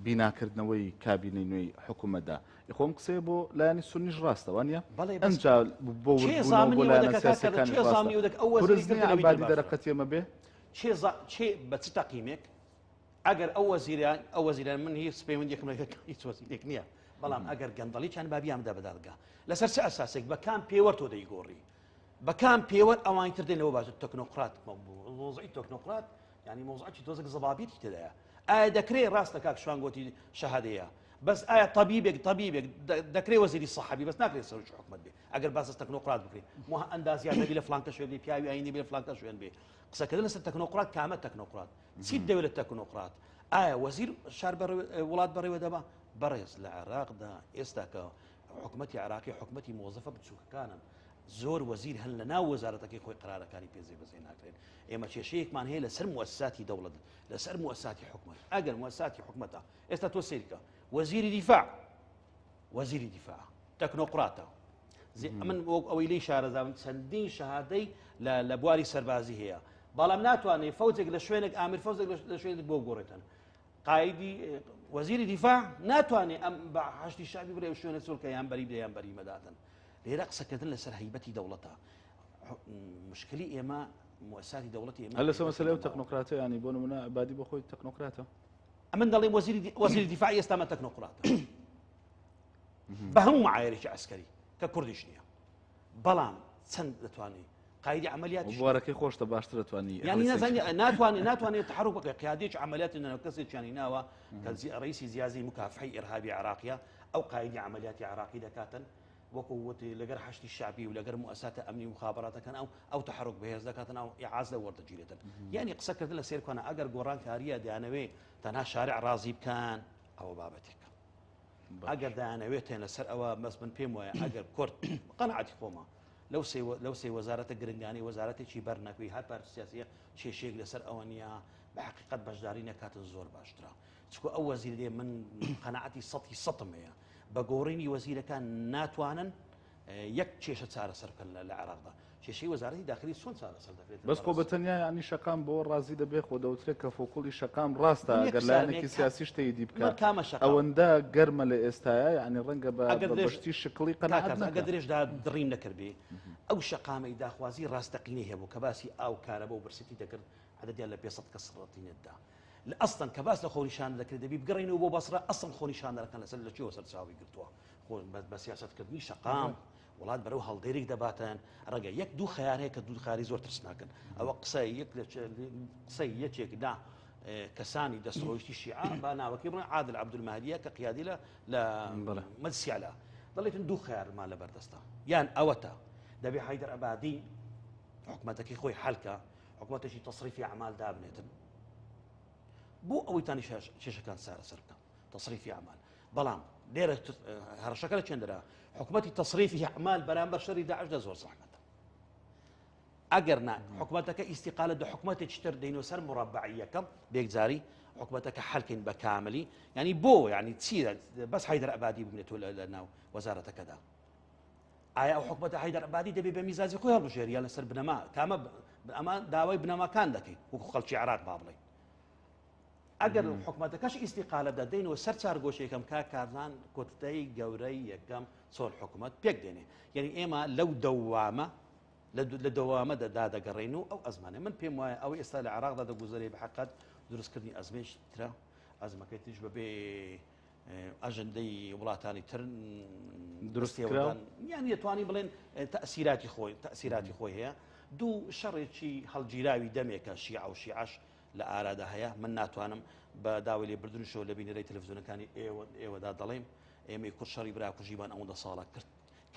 بیناکردنەوەی کابینەی نوێی حکوومەتدا خۆم قسەیە بۆ لایەنی سونیش ڕاستەوانە ئەنجا بۆ بۆ لایەنە سیاسەکانی ئەبادی دەرەقەت ئێمە بێ چێ بە چ تەقیمێک ئەگەر ئەو وەزیران من هیچ پەیوەندێکم هیچ وەزیرێک نییە بەڵام ئەگەر گەندەڵی چەند بابیامدا بەدادگا لەسەر چه ئەساسێک بەکان پێوە تۆ دەیگۆڕی بەکان پێوە ئەوان تر دێنەوە باش تەکنۆقرات مۆزوعی تەکنۆقرات ینی مۆزوعی تۆزێک زەبابێتی تێدایە ئایا دەکرێت ڕاستە کاک شوان گوتی شەهادەیە بەس ئایا طبیبێک دەکرێت وەزیری سەحەبی بەس ناکرێت سەرۆکی حکومەت بێ ئەگەر باس تەکنۆقرات بکرێت ئەندازیان دەبی لە فلانکە شوێن بێ پیاوی ئاینی بێ لە فلانکە شوێن بێ قسەکردن لەسەر تەکنۆقرات کامە تەکنۆقرات چیت دەوێت تەکنۆقرات ئایا وەزیر شار وڵات بەڕێوە دەبا بەڕێز لە عێراقدا ئێستا کە حکومەتی عێراقی حکومەتی مۆزەفە بچووکەکانن زۆر وەزیر هەن لە ناو وەزارەتەکەی خۆی قرارەکانی پێزێ بەزێ ناکرێن ئێمە کێشەیەکمان هەیە لەسەر موسساتی دەوڵەت لەسەر موسساتی حکومەت ئەگەر موسساتی حکومەتە ئێستا تۆ سیرکە وەزیری دیفاع تەکنۆقراتە من ئەوەی لی شارەزاون چەندین شەهادەی لە بواری سەربازی هەیە بەڵام ناتوانێت فەوزێک لە شوێنێک ئامیر فەوزێک لە شوێنێک بۆ گۆڕێتن قایدی وەزیری دیفاع ناتوانێت ئەم بە هەشتی شعبی بڕێ شوێنە سۆڵکە یان بەری بدە یان بەری مەداتن لێرە قسەکردن لەسەر هەیبەتی دەوڵەتە مشکلی ئێمە موسساتی دەوڵەتی ئێمە هەر لەسەر مەسەلەی و تەکنۆقراتە ینی بۆ نمونە ئەبادی بۆ خۆی تەکنۆقراتە ئەمن دەڵێم وەزیری دیفاع ئێستامە تەکنۆقراتە بە هەموو معایرێکی عسکەری کە کوردیش نییە بەڵام چەند دەتوانێت قایدی عملیات بوارەکەی خۆشتە باشتر دەتوانی ینی ناتوانێت تحرک بکە قیادێکی عملیاتی نەوە کەسێکیانی ناوە کە ڕئیسی زیازی مکافحەی ئێرهابی عێراقیە ئەو قایدی عملیاتی عێراقی دەکاتن وەکو وتی لەگەر هەشتی شعبی و لەگەر موسساتە ئەمنی مخابراتەکان ئەو تحرک بەهێز دەکاتن ئەو ئیعاز لە وەردەگیرێتن یعنی قسەکردن لە سێرکۆنە ئەگەر گۆڕانکاریە دەیانەوێ تەنها شارع ڕازی بکەن ئەوە بابەتێکە ئەگەر دەیانەوێت تێنە سەر ئەوە مەس من پێم وایە ئەگەر کورد قەنەعەتی خۆمە لەو سێ وەزارەتە گرنگانی وەزارەتێکی بەرنەکوی هەر پارتی سیاسیە کێشەیەک لەسەر ئەوە نیە بە حقیقەت بەشداری نەکاتن زۆر باشترە چکو ئەو وەزیرێ من قەنەعەتی سەدم هەیە بە گۆڕینی وەزیرەکان ناتوانن یەک کێشە چارەسەر بکەن لە عێراقدا کێشەی وەزارەتی داخلی چۆن چارەسەر دەکرێت بەس خۆ بەتەنیا ینی شەقام بۆ ڕازی دەبێت خۆ دەوترێت کە فۆکوڵی شەقام ڕاستە ئەگەر لایەنێکی سیاسی شتەی دی بکات ئەوەندە گەرمە لە ئێستاە ینی ڕەنگە بەشتی شکڵی قەنەعەت ئەگەر درێژدا دڕیم نەکردبێ ئەو شەقامەی داخوازی ڕاستەقینەی هەبوو کە باسی ئاو کارەبە و برسیتی دەکرد عەدەدیان لە 500 کەس ڕەتینەتدا لە ئەستن کە باس لە خۆنیشان دەکرێت دەبی بگەڕێنەوە بۆ بەسرە ئەسڵ خۆنیشانەکەن لەسەر لە چێوە سەرچاوی گرتووە بە سیاسەتکردنی شەقام وڵات بەرەو هەڵدێرێک دەباتن ڕەنگە یەک دوو خەیار هەیە کە دوو خاری زۆر ترسناکەن ئەوە قسەی یەکێکدا کەسانی دەستڕۆیشتی شیعە با ناوەکەی بڵێن عادل عەبدولمەهدیە کە قیادی لە مەجلیسیعلا دەڵێتن دوو خەیارمان لە بەردەستە یان ئەوەتە دەبێ حیدەر ئەبادی حکومەتەکەی خۆی حەلکە حکومەتێکی تەصریفی ئەعمال دابنێتن بۆ ئەوەی تانی کێشەکان سەر بکەن تەصریفی ئەعمال بەڵام لێرە هەرشەکە لە چێندرا حکومەتی تەصریفی ئەعمال بەرامبەر شەری داعشدا زۆر زەحمەتە ئەگەر نا حکومەتەکە ئیستیقالەت لە حکومەتێکی تر دەینەوە سەر مڕەبعیەکەم بێکجاری حکومەتەکە حەلکەین بە کاملی ینی بۆ ینی چیە بەس حیدەر ئەبادی ببنێتەوە لە ناو وەزارەتەکەدا ئایا ئەو حکومەتە حەیدەر عەبادی دەبێت بە میزاجی خۆی هەڵبژێری یان لەسەر بنەما کامە ئەمە داوای بنەماکان دەکەین وەکو خەڵکی عێراق با بڵێین ئەگەر حکومەتەکەش ئیستیقالە دەدەینەوە سەر چارگۆشەیەکەم کارزان کۆتایی گەورەی یەکەم چۆن حکومەت پێک دێنێ یعنی ئێمە لەو دەوامە لە دەوامە دەدەگەڕین و ئەو ئەزمانە من پێم وایە ئەوەی ئێستا لە عێراقدا دەگوزارێ بە حەقەت دروستکردنی ئەزمێش ترە ئەزمەکەی تریش بەبێ ئەژەندەی وڵاتانی تر دروستکراوە یان دەتوانی بڵێن تەأسیراتی خۆی هەیە دوو شەڕێکی هەڵگیراوی دەمێکە شیع و شیعش لە ئارادا هەیە من ناتوانم بە داوای لێبردنشەوە لە بینەرەی تەلەڤیزیۆنەکانی ئێوەدا دەڵێم ئێمەی کورد شەڕی براکوژیمان ئەوەندە ساڵە کرد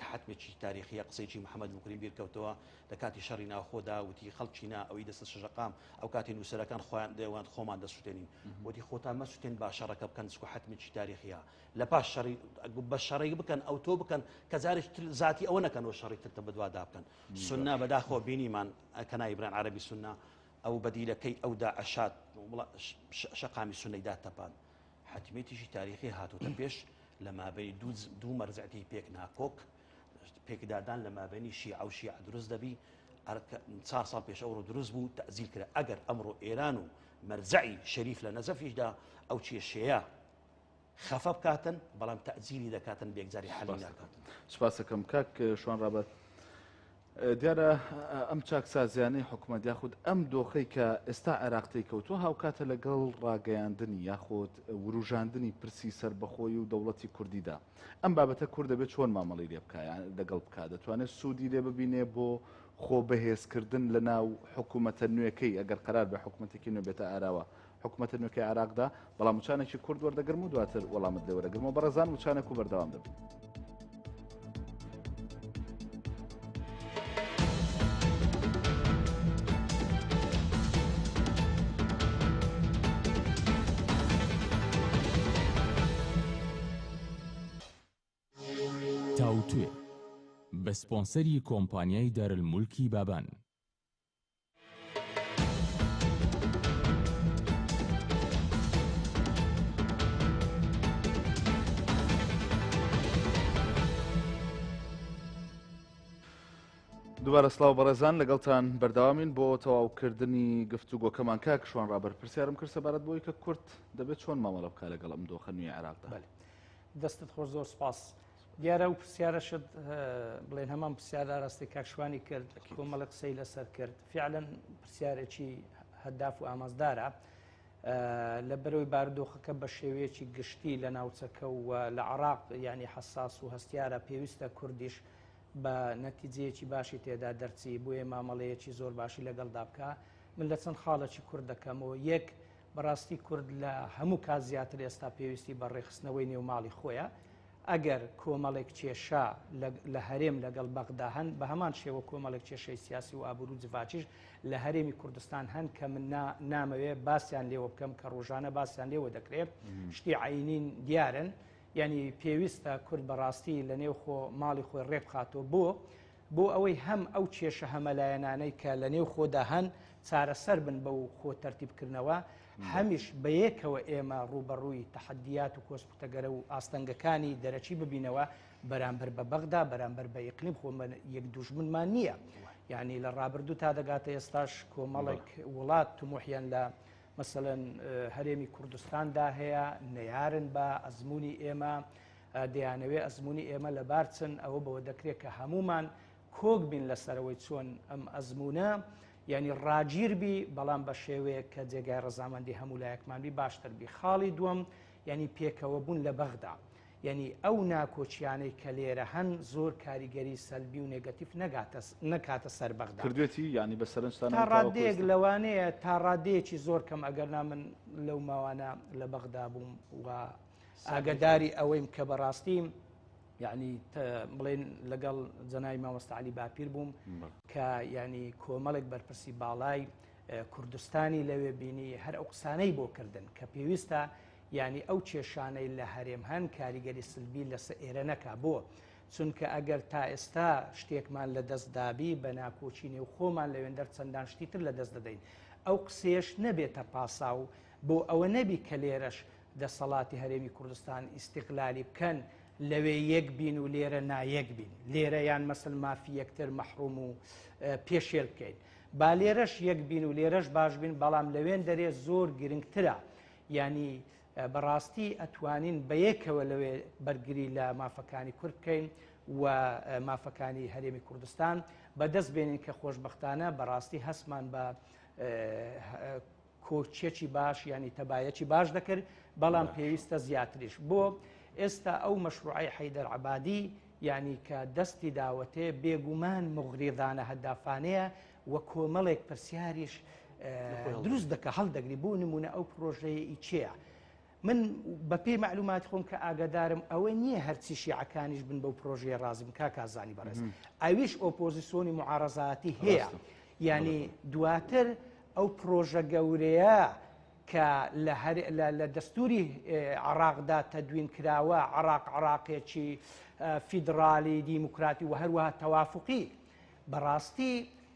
کە حتمێکی تاریخیە قسەیکی محەممەد مکریم بیرکەوتەوە لە کاتی شەڕی ناوخۆدا وتی خەڵکینا ئەوەی دەستە شەژەقام ئەو کاتی نووسەرەکان خۆیان دەیەوان خۆمان دەسووتێنین وتی خۆتان مەسووتێن با شەڕەکە بکەن چکو حتمێکی تاریخیە لە پاش شەڕی بە شەڕی بکەن ئەو تۆ بکەن کە جارێک ذاتی ئەوە نەکەنەوە شەڕی ترتە بەدوادا بکەن سوننا بەداخۆ بینیمان کەنای بران عەرەبی سوننا ئەو بەدیلەکەی ئەو داعشات شەقامی سونەیدا تەپان حتمێتیشی تاریخی هاتوتە پێش لە مابەی دوو مەرجعتی پێک ناکۆک پێکدادان لە مابینی شیع و شیع دروست دەبی 4 ساڵ پێش ئەوڕۆ دروست بوو تەزیل کرا ئەگەر ئەمڕۆ ئێران و مەرجعی شەریف لە نەزەفیشدا ئەو کێشەیە خەفە بکاتن بەڵام تەزیلی دەکاتن بێکجاری حەلی ناکاتن. سپاسەکەم کاک شوان ڕابەت دیارە ئەم چاکسازیانەی حکومەت یاخود ئەم دۆخەی کە ئێستا عێراقتەی کەوتووە هاوکاتە لەگەڵ ڕاگەیاندنی یاخۆت وروژاندنی پرسی سربەخۆی و دەوڵەتی کوردیدا ئەم بابەتە کورد دەبێت چۆن مامەڵی لێ بکایان لەگەڵ بکات دەتوانێت سوودی لێ ببینێ بۆ خۆ بەهێزکردن لە ناو حکوومەتە نوێەکەی ئەگەر قرار بە حکوومەتێکی نوێ بێتە ئاراوە حکوومەتە نوێەکەی عێراقدا بەڵام وچانێکی کورد وەردەگرم و دواتر وەڵامت لێ وەرەگرمەوە بەڕێزان وچانێک و بەردەوام دەبین. تاوتوێ بە سپۆنسەری کۆمپانیای دارالمولکی بابان. دووبارە سڵاو بەڕێزان لەگەڵتان بەردەوامین بۆ تەواوکردنی گفتوگۆکەمان کاک شوان ڕابەر پرسیارم کرد سەبارەت بۆی کە کورد دەبێت چۆن مامەڵە بکات لەگەڵ ئەم دۆخە نوێی عێراقدا. دەستت خۆش زۆر سپاس. دیارە و پرسیارەشت بڵێن هەمان پرسیارە ڕاستی کاکشوانی کرد کۆمەڵە قسەی لەسەر کرد فعلا پرسیارێکی هەداف و ئامازدارە لە بەرەوەی بارودۆخەکە بە شێوەیەکی گشتی لە ناوچەکە و لە عێراق ینی حساس و هەستیارە پێویستە کوردیش بە نەتیجەیەکی باشی تێدا دەرچی بۆیە مامەڵەیەکی زۆر باشی لەگەڵدا بکە من لە چەند خاڵێکی کورد دەکەمەوە یەک بەڕاستی کورد لە هەموو کات زیاتر ئێستا پێویستی بە ڕێخستنەوەی نێوماڵی خۆیە ئەگەر کۆمەڵێک کێشا لە هەرێم لەگەڵ بەغدا هەن بە هەمان شێوە کۆمەڵێک کێشەی سیاسی و ئابروو جڤاچیش لە هەرێمی کوردستان هەن کە من نامەوێ باسییان لێوە بکەم کە ڕۆژانە باسییان لێوە دەکرێت شتی عینین دیارن ینی پێویستە کورد بەڕاستی لە نێو خۆ ماڵی خۆی ڕێبخاتەوە بۆ ئەوەی هەم ئەو کێشە هەمەلایەنانەی کە لە نێو خۆدا هەن چارەسەر بن بە و خۆ تەرتیبکردنەوە هەمیش بەیەکەوە ئێمە ڕوبەڕووی تەحەدیات و کۆسپوتەگەرە و ئاستەنگەکانی دەرەچی ببینەوە بەرامبەر بە بەغدا بەرامبەر بە ئیقلیم خۆ یەک دوژمنمان نییە یعنی لە ڕابردوو تا دەگاتە ئێستاش کۆمەڵێک وڵات تومحیان لە مثلەن هەرێمی کوردستاندا هەیە نەیارن بە ئەزمموی ئێمە دەیانەوێ ئەزمموی ئێمە لە بارچن ئەوە بەوە دەکرێت کە هەمومان کۆک بین لەسەرەوەی چۆن ئەم ئەزممونە ینی ڕاگیربی بەڵام بە شێوەیە کە جێگای ڕزامەندی هەموو لایەکمانبی باشتربی خاڵی دووەم ینی پێکەوە بوون لە بەغدا ینی ئەو ناکۆچیانەی کە لێرە هەن زۆر کاریگەری سەلبی و نێگەتیف نەکاتە سەر بەغدا کردوێتی ینی بە سەرنجستان تا ڕادەیەک لەوانەیە تا ڕادەیەکی زۆر کەم ئەگەرنا من لەو ماوانە لە بەغدا بووم و ئاگداری ئەوەیم کە بەڕاستیم یعنی بڵێن لەگەڵ جەنای مامۆستا عەلی باپیر بووم کە ینی کۆمەڵێک بەرپرسی باڵای کوردستانی لەوێ بینی هەر ئەو قسانەی بۆ کردن کە پێویستە ینی ئەو کێشانەی لە هەرێم هەن کاریگەری سلبی لەسەر ئێرە نەکا بۆ چونکە ئەگەر تا ئێستا شتێکمان لە دەستدابی بە ناکۆچی نێو خۆمان لەوێندەر چەندان شتیتر لە دەست دەدەین ئەو قسێش نەبێتە پاسا و بۆ ئەوە نەبی کە لێرەش دەسەڵاتی هەرێمی کوردستان ئیستیقلالی بکەن لەوێ یەک بین و لێرە نایەک بین لێرە یان مەسل مافی یەکتر مەحروم و پێشێل بکەین با لێرەش یەک بین و لێرەش باش بین بەڵام لەوێن دەرێ زۆر گرنگترە ینی بەڕاستی ئەتوانین بەیەکەوە لەوێ بەرگری لە مافەکانی کورد بکەین و مافەکانی هەرێمی کوردستان بەدەست بێنین کە خۆشببختانە بەڕاستی هەستمان بە کۆچێکی باش ینی تەبایەکی باش دەکرد بەڵام پێویستە زیاتریش بۆ ئێستا ئەو مەشروعی حەیدەر عەبادی ینی کە دەستی داوەتێ بێگومان مغریضانە هەدافانەیە و کۆمەڵێک پرسیاریش دروست دەکە هەڵدەگری بۆ نمونە ئەو پرۆژەیە چییە من بە پێی معلومات خۆم کە ئاگادارم ئەوە نییە هەرچی شیعەکانیش بن بەو پرۆژەیە ڕازی بن کاکازانی بەڕێز ئەویش ئۆپۆزیسیۆنی معارەزاتی هەیە ینی دواتر ئەو پرۆژە گەورەیە کە لە دەستوری عراقدا تەدوین کراوە عراقێکی فیدرالی دیموکراتی و هەروەها تەوافقی بەڕاستی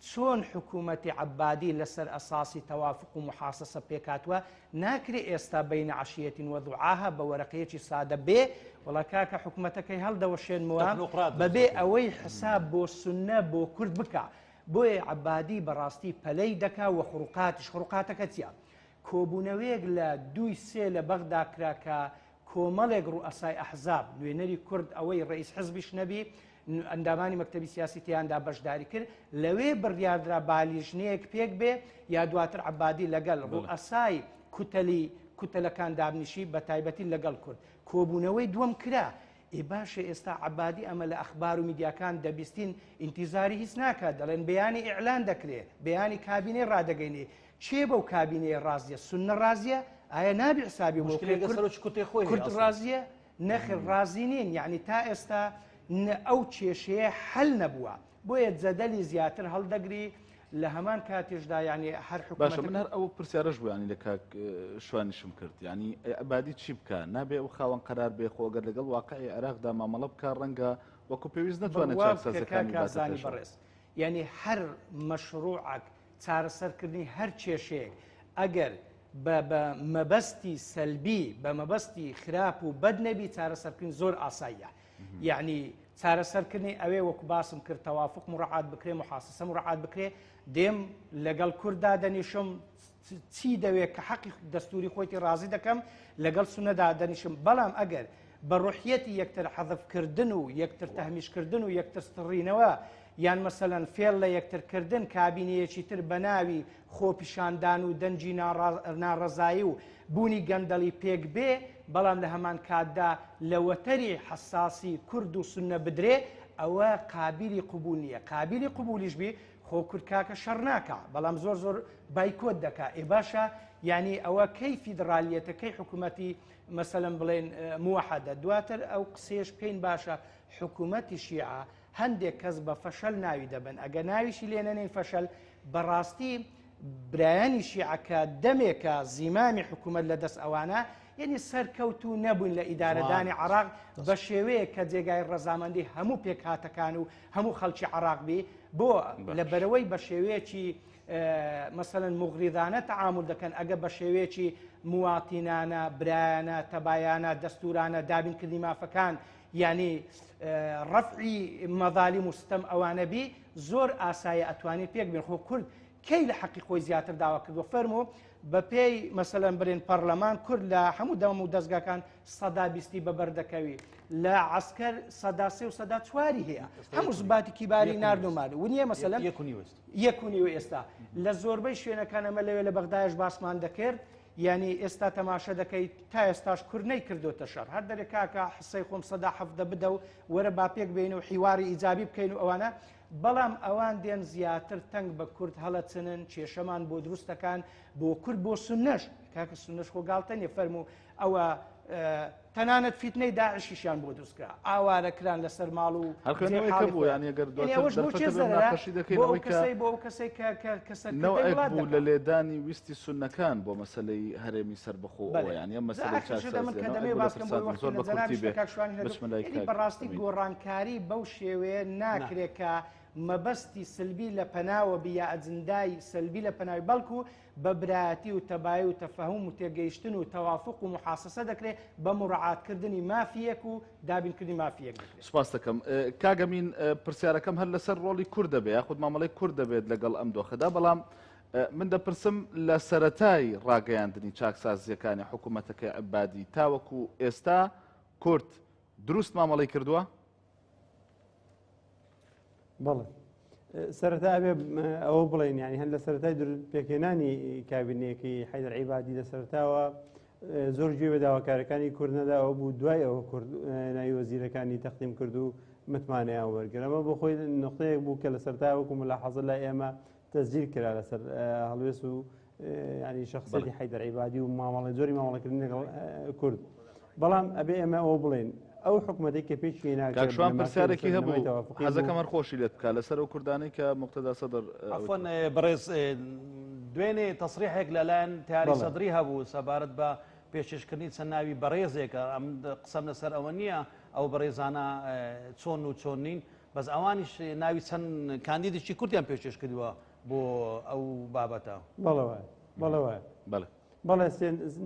چۆن حکوومەتی عەبادی لەسەر ئەساسی تەوافق و محاسەسە پێکاتوە ناکرێ ئێستا بەینە عەشیەتین وەضوعاها بە وەرەقەیەکی سادە بێ وەڵا کاکە حکوومەتەکەی هەڵدەوەشێنمەوە بەبێ ئەوەی حساب بۆ سونە بۆ کورد بکە بۆیە عەبادی بەڕاستی پەلەی دەکا و خڕوقاتەکە چیە کۆبوونەوەیەک لە 2-3 لە بەغدا کرا کە کۆمەڵێک ڕوئەسای ئەحزاب نوێنەری کورد ئەوەی ڕئیس حزبیش نەبی ئەندامانی مەکتەبی سیاسی تیاندا بەشداری کرد لەوێ بڕیاردرا بالیژنەیەک پێک بێ یا دواتر عەبادی لەگەڵ ڕوئەسای کوتەلەکان دابنیشی بە تایبەتی لەگەڵ کورد کۆبوونەوەی دووەم کرا باشە ئێستا عەبادی ئەمە لە ئەخبار و میدیاکان دەبیستین ئینتیزاری هیچ ناکات دەڵێن بەیانی ئیعلان دەکرێت بەیانی کابینەی ڕادەگەینێ چێ بەو کابینەیە ڕازیە سونە ڕازیە ئایا نابی حسابی کورد ڕازیە نەخێر ڕازی نین یعنی تا ئێستا ئەو کێشەیە حل نەبووە بۆیە جەدەلی زیاتر هەڵدەگری لە هەمان کاتێشدا ینی هەر باشە من هەر ئەو پرسیارەش بوو ینی لە کاک شوانیشم کرد ینی عەبادی چی بکە نابێ ئەو خاوەن قەرار بێ خۆگەر لەگەڵ واقعی عێراقدا مامەڵە بکە ڕەنگە وەکو پێویست نەتوانێت چاکسازەکانی بەڕێز ینی هەر مەشروعک چارەسەرکردنی هەر کێشەیەک ئەگەر بە مەبەستی سەلبی بە مەبەستی خراپ و بەد نەبی چارەسەرکردن زۆر ئاساییە یعنی چارەسەرکردنی ئەوێ وەکو باسم کرد تەوافق مڕعات بکرێ محاسسە مڕعات بکرێ دێم لەگەڵ کووردا دەنیشم چی دەوێت کە حەقی دەستوری خۆیتی ڕازی دەکەم لەگەڵ سونەدا دەنیشم بەڵام ئەگەر بە ڕوحیەتی یەکتر حەذفکردن و یەکتر تەهمیشکردن و یەکتر ستڕینەوە یان مەسەلەن فێڵ لە یەکترکردن کابینەیەکی تر بە ناوی خۆپیشاندان و دەنجی ناڕەزایی و بوونی گەندەڵی پێک بێ بەڵام لە هەمان کاتدا لە وەتەری حساسی کورد و سونە بدرێ ئەوە قابلی قبول نییە قابلی قبولیش بی خۆ کورد کاکە شەڕ ناکە بەڵام زۆر زۆر بایکۆت دەکا باشە یعنی ئەوە کەی فیدرالیەتەکەی حکوومەتی مەسەلەن بڵێن موحەدە دواتر ئەو قسێش پێین باشە حکوومەتی شیعە هەندێک کەس بە فەشەل ناوی دەبن ئەگە ناویشی لێنەنین فەشەل بەڕاستی برایانی شیعەکە دەمێکە زیمامی حکوومەت لە دەست ئەوانە یعنی سەرکەوتو نەبوون لە ئیدارەدانی عراق بە شێوەیە کە جێگای ڕەزامەندی هەموو پێکهاتەکان و هەموو خەڵکی عراق بی بۆ لەبەرەوەی بە شێوەیەکی مەسەلەن مغریضانە تەعامل دەکەن ئەگە بە شێوەیەکی مواتینانە برایانە تەبایانە دەستورانە دابینکردنی مافەکان ینی ڕەفعی مەظالیم و ستەم ئەوانە بی زۆر ئاسایە ئەتوانێت پێک بێن خۆ کورد کەی لە حەقی خۆی زیاتر داوا کردوە فەرمۆ بە پێی مەسەلەن برێن پەرلەمان کورد لە هەموو دەم و دەستگاکان 120 بەبەردەکەوی لە عسکەر 103 و 104 هەیە هەموو زباتی کیباری ناردومار ونیە مەسەلەن یەکونی ئێستا لە زۆربەی شوێنەکان ئەمە لەوێ لە بەغدایش باسمان دەکرد ینی ئێستا تەماشە دەکەیت تا ئێستاش کوردنەی کردوتە شەڕ هەر دەرێک کاکە حسەی خۆم 170 بدە و وەرە با پێک بین و حیواری ئیجابی بکەین و ئەوانە بەڵام ئەوان دێن زیاتر تەنگ بە کورد هەڵەچنن کێشەمان بۆ دروستەکان بۆ کورد بۆ سونەش کاکە سونەش خۆگاڵتەنێ فەرموو ئەوە تەنانەت فیتنەی داعشیشیان بۆ دروستکرا ئاوارەکران لەسەر ماڵ و بۆ کەسەی بوو لە لێدانی ویستی سونەکان بۆ مەسەلەی هەرێمی سەربەخۆ یان بەڕاستی گۆڕانکاری بەو شێوەیە ناکرێت کە مەبەستی سلبی لە پەناوە بە یا ئەجندای سلبی لە پەناوی بەڵکو بە برایەتی و تەبایی و تەفەهوم و تێگەیشتن و تەوافق و محاسسە دەکرێت بە مڕعاتکردنی مافیەک و دابینکردنی مافیەک دەکرێت. سپاس دەکەم کاگەمین پرسیارەکەم هەر لەسەر ڕۆڵی کورد دەبێت یاخود مامەڵەی کورد دەبێت لەگەڵ ئەم دۆخەدا بەڵام من دەپرسم لە سەرەتای ڕاگەیاندنی چاکسازیەکانی حکوومەتەکەی عەبادی تاوەکو ئێستا کورد دروست مامەڵەی کردووە؟ بەڵێ سەرەتا ئەبێ ئەوە بڵێن ینی هەند لە سەرەتای پێکێنانی کابینەیەکی حەیدەر عیبادی لە سەرەتاوە زۆر گوێ بە داواکارەکانی کورد نەدا ئەوە بوو دوای ئەوە کورد ناوی وەزیرەکانی تەقدیم کرد و متمانەیان وەرگرت ئەمە بۆ خۆی نقطەیەک بوو کە لە سەرەتا وەکو ملاحەزە لای ئێمە تەسجیل کرا لەسەر هەڵوێست و ینی شخصیەتی حەیدەر عیبادی و مامەڵی زۆری مامەڵەکردنی لەگەڵ کورد بەڵام ئەبێ ئێمە ئەوە بڵێن ئەو حکوومەتی کە پێشی کاکشوان پرسیارێکی هەبوو حەزەکەم هەر خۆشی لێت بکات لەسەر ئەو کوردانەی کە مقتەدا سەدر عفوا بەڕێز دوێنێ تەسریحێک لەلایەن تیاری سەدری هەبوو سەبارەت بە پێشکەشکردنی چەند ناوی بەڕێزێکە ئەم قسەم لەسەر ئەوە نییە ئەو بەڕێزانە چۆن و چۆن نین بەس ئەوانیش ناوی چەند کاندیدێکی کورتیان پێشکەش کردووە بۆ ئەو بابەتە بەڵەوە بەڵەوە بەڵێ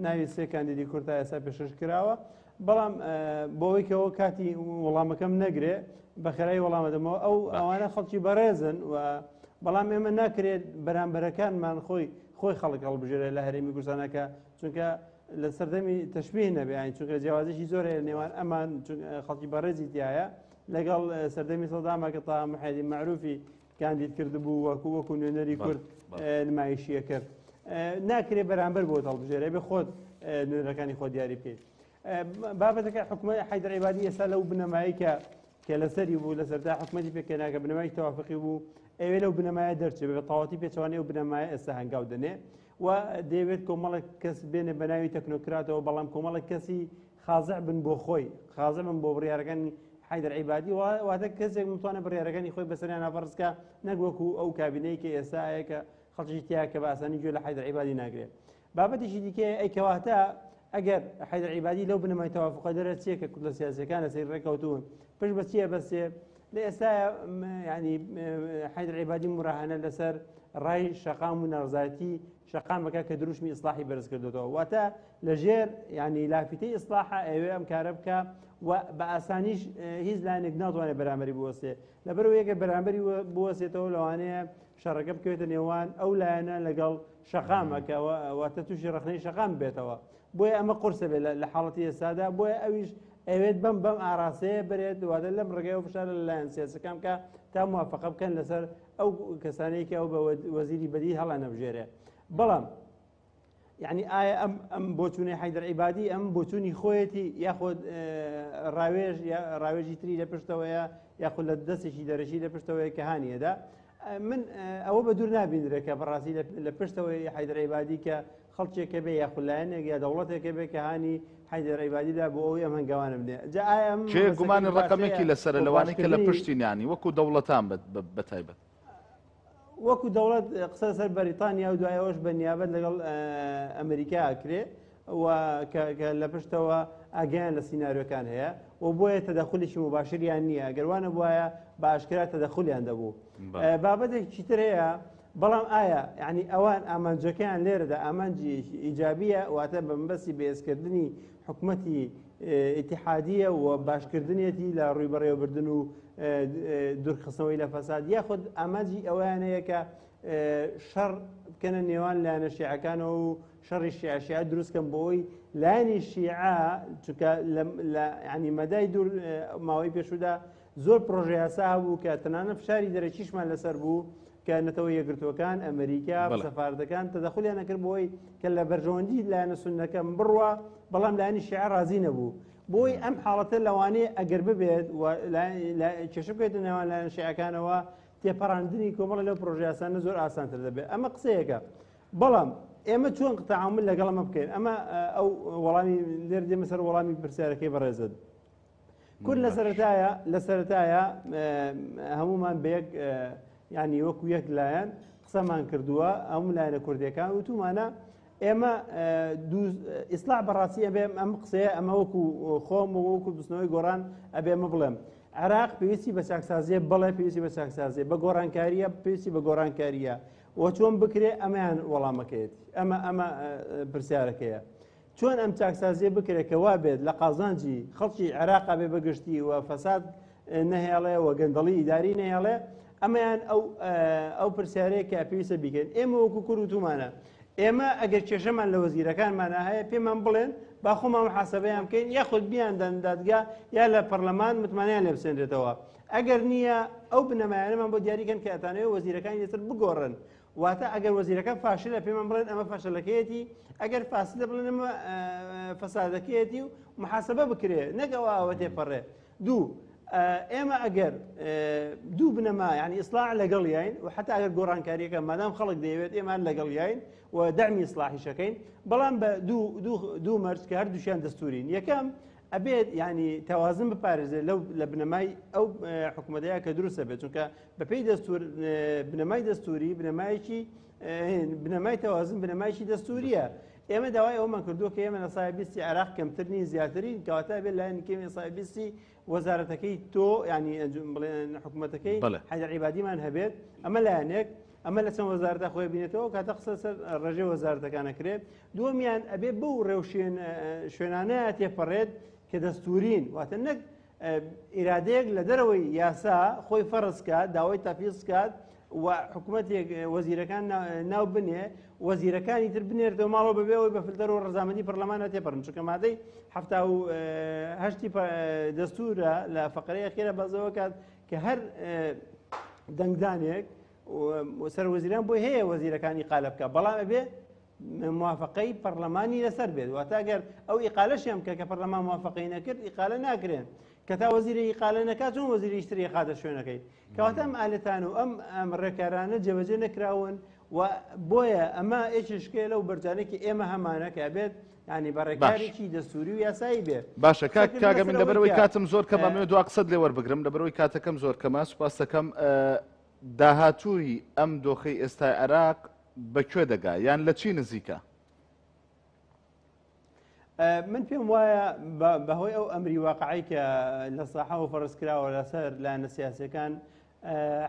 ناوی سێ کاندیدی کورتا ئێستا پێشکەش کراوە بەڵام بۆەوەی کەەوە کاتی وەڵامەکەم نەگرێ بە خێرایی وەڵامەدەمەوە ئەو ئەوانە خەڵکی بەڕێزن و بەڵام ئێمە ناکرێت بەرامبەرەکانمان خۆی خەڵک هەڵبژێرە لە هەرێمی کوردستانەکە چونکە لە سەردەمی تەشبیه نەبێ چونکە جیاوازیی زۆرە نێوان ئەمان خەڵکی بەڕێزی تایە لەگەڵ سەردەمی سەدامە کە تا محەممەدی معروفی کاندید کردبوو وەکو نوێنەری کورد نمایشیە کرد ناکرێت بەرامبەر بۆ هەڵبژێرە بێ خۆت نوێنەکانی خۆ دیاری بکەیت بابەتەکە حکومەت حەیدەر عیبادی ئێستا لەو بنەمایی کە لەسەری بوو لەسەردا حکومەتی پێکێناکە بنەمای تەوافقی بوو ئەوێ لەو بنەمایە دەرچێت بە تەواتی پێچوانەی و بنەمایە ئێستا هەنگاو دەنێ و دەیەوێت کۆمەڵک کەس بێنێ بەناوی تەکنۆکراتەوە بەڵام کۆمەڵک کەسی خازع بن بۆ خۆی خازع بن بۆ بڕیارەکانی حەیدەر عیبادی واتە کەسێک متوانە بڕیارەکانی خۆی بەسەریان نافەرزکە نەک وەکو ئەو کابینەی کە ئێستاەیە کە خەڵکی تیا کە بە ئاسانی گوێ لە حەیدەر عیبادی ناگرێت بابەتێکی دیکە ئەی کەواتە ئەگەر حەیدەر عیبادی لەو بنەمای تەوافقە دەرەچێت کە کورد لە سیاسەکان لەسەر ڕێکەوتون پشت بە چییە بەسێ لە ئێستا ینی حەیدەر عیبادی مراهانە لەسەر ڕای شەقام و نەڕزایەتی شەقامەکە کە دروشمی ئیسلاحی بەرز کردوێتەوە واتە لەژێر ینی لافتەی ئیسلاحە ئەوێ ئەم کارە بکە و بە ئاسانیش هیچ لایەنێک ناتوانێت بەرامبەری بوەستێ لەبەرەوە یەکە بەرامبەری بوەستێتەوە لەوانەیە شەڕەکە بکەوێتە نێوان ئەو لایەنە لەگەڵ شەقامەکە واتە تووشی ڕخنەی شەقام بێتەوە بۆیە ئەمە قورسە بێت لە حاڵەتی ئێستادا بۆیە ئەویش ئەوێت بەم ئاراسەیە برێت واتە لەم ڕێگەیەوە فشار لەلایەن سیاسەکان کە تا موافقە بکەن لەسەر ئەو کەسانەیەکی ئەو بە وەزیری بەدی هەڵا نەبژێرێ بەڵام یعنی ئایا ئەم بۆچوونی حەیدەر عیبادی ئەم بۆچوونی خۆیەتی یاخود ڕاوێژی تری لە پشتەوەیە یاخود لە دەستێکی دەرەشی لە پشتەوەی کە هاانیەدا من ئەوە بە دوور نابینرێکە بەڕاستی لە پشتەوەی حەیدەر عیبادی کە خەڵکێکە بێ یاخولایەنێک یا دەوڵەتێکە بێ کە هاانی حەیدەر عیبادیدا بۆ ئەوی ئەم هەنگاوانە بدێ چێ گومانی ڕقەمێکی لەسەر لەوانەی کە لە پشتینیانی وەکو دەوڵەتان بەتایبەت وەکو دەوڵەت قسە سەر بەریتانیا و دوایەوەش بە نیابەت لەگەڵ ئەمریکا ئەکرێ کە لە پشتەوە ئاگیان لە سینناریۆکان هەیە و بۆیە تەدەخلیشی مباشریان نییە گەروانە بواە بە ئاشکرا تەدەخلیان دەبوو بابەتێکی تر هەیە بەڵام ئایا یعنی ئەوان ئامانجەکەیان لێرەدا ئامانجی ئیجابیە واتە بەمبەستی بەهێزکردنی حکوومەتی ئیتیحادیە و باشکردنیەتی لە ڕووی بەڕێوەبردن و دوورخستنەوەی لە فەساد یاخود ئامانجی ئەویانەیە کە شەڕ بکەنە نێوان لایەنە شیعەکانەوە و شەڕی شیعە دروستکەن بۆەوەی لایەنی شیعە چونکە ینی مەدای دوور ماوەی پێشودا زۆر پرۆژه یاسا هەبوو کە تەنانە فشاری دەرەکیشمان لەسەر بوو کە نەتەوە یەکگرتوەکان ئەمریکا سەفاردەکان تەدەخلیان نەکرد بۆی کە لە بەرژەوەندی لایەنە سوننەکە بڕوە بەڵام لایەنی شیعە رازی نەبوو بۆی ئەم حاڵەتە لەوانەیە ئەگەر ببێت کێشە بکەێت نێوان لایەنە شیعەکانەوە تێپەڕاندنی کۆمەڵە لەو پرۆژه یاسانە زۆر ئاسانتر دەبێت ئەمە قسەیەکە بەڵام ئێمە چۆن تەعامل لەگەڵ ئەمە بکەین ئەمە ئەو وەڵامی لێر دێمە سەر وەڵامی پرسیارەکەی بەڕێزت کورد لە سەرەتایە هەمومان بەیەک ینی وەکو یەک لایەن قسەمان کردووە ئەم لایەنە کوردیەکان وتومانە ئێمە ئیسلاح بەڕاستی ئەبێ ئەم قسەیە ئەمە وەکو خۆم و وەکو دستنەوەی گۆڕان ئەبێ ئەمە بڵێم عراق پێویستی بە چاکسازیە بەڵێ پێویستی بە چاکسازیە بە گۆڕانکاریە پێویستی بە گۆڕانکاریە و چۆن بکرێ ئەمەیان وەڵامەکەیت ئەمە پرسیارەکەیە چۆن ئەم چاکسازیە بکرێت کە وا بێت لە قازانجی خەڵکی عێراقا بێ بەگشتی و فەساد نەهێڵێ و گەندەڵی ئیداری نەهێڵێ ئەمەیان ئەو پرسیارەیە کە پێویستە بیکەن ئێمە وەکو کوڕ و تومانە ئێمە ئەگەر کێشەمان لە وەزیرەکانمانە هەیە پێمان بڵێن با خۆمان محاسبەیان بکەین یاخود بیان دادگا یا لە پەرلەمان متمانیان لێ بسێنرێتەوە ئەگەر نییە ئەو بنەمایانەمان بۆ دیاریکەن کە ئەتانەوێت وەزیرەکانی لەسەر بگۆڕن واتە ئەگەر وەزیرەکە فاشلە پێمان بڵێن ئەمە فاشلەکەیەتی ئەگەر فاسدە بڵێن ئەمە فەسادەکەیەتی و محاسبە بکرێ نەگەوە ئەوە تێپەڕێ دوو ئێمە ئەگەر دوو بنەما ینی ئیسلاح لەگەڵ یاین و حتا ئەگەر گۆڕانکاریەکە مادام خەڵک دەیەوێت ئێمان لەگەڵ یاین و دەعمی ئیسلاحیشەکەین بەڵام بە دوو مەرج کە هەردووشیان دەستورین یەکەم ئەبێت ینی تەوازن بپارێزێت لە بنەمای ئەو حکوومەتەیە کە دروستە بێت چونکە بەپێی دەستور بنەمای دەستوری بنەمایکی بنەمای تەوازن بنەمایکی دەستوریە ئێمە داوای ئەومان کردووە کە ئێمە لە سایبیستی عراق کەمترنی زیاترین کەواتە بێت لایەن کێمی سایبیستی وەزارەتەکەی تۆ ینی بڵێن حکوومەتەکەی حەیدەر عیبادیمان هەبێت ئەمە لایەنێک ئەمە لە چەند وەزارەتە خۆی بینێتەوە کاتە قسە سەر ڕێژەی وەزارەتەکانەکرێت دووەمیان ئەبێ بەو ڕێوشێن شوێنانەیە تێپەڕێت کە دەستورین واتە نەک ئیرادەیەک لە دەرەوەی یاسا خۆی فەرز کات داوای تەفیز کات و حکوومەتێک وەزیرەکان ناو بنێ وەزیرەکانی تر بنێرتەوە ماڵەوە ببێەوەی بە فلتەر و ڕەزامەندی پەرلەمانە تێپەڕن چونکە مادەی 78 دەستورە لە فەقرەیە خێرە بەزەوە کات کە هەر دەنگدانێک سەروەزیران بۆی هەیە وەزیرەکانی قالە بکە بەڵام ئەبێ موافقەی پەرلەمانی لەسەر بێت واتە ئەگەر ئەو ئیقالەشیان کە پەرلەمان موافقەی نەکرد ئیقالە ناکرێن کە تا وەزیری ئیقالە نەکات چۆن وەزیری شتری خاتە شوێنەکەی کەواتە ئەم ئالەتان و ئەم ڕێکارانە جێبەجێ نەکراون و بۆیە ئەمە ئێچشکێ لەو بەرجانێکی ئێمە هەمانە کە بێت ینی بەڕێکارێکی دەستوری و یاسایی بێت باشە کاگە من لەبەرەوەی کاتم زۆر کەم ئەمێ دو قسەت لێ وەربگرم لەبەرەوەی کاتەکەم زۆر کەمە سوپاس دەکەم داهاتووی ئەم دۆخەی ئێستای عێراق بەکوێ دەگا یان لە چی نزیکە؟ من پێم وایە بەهۆی ئەو ئەمری واقعی کە لە ساحە و فەرزکراوە لەسەر لایەنە سیاسیەکان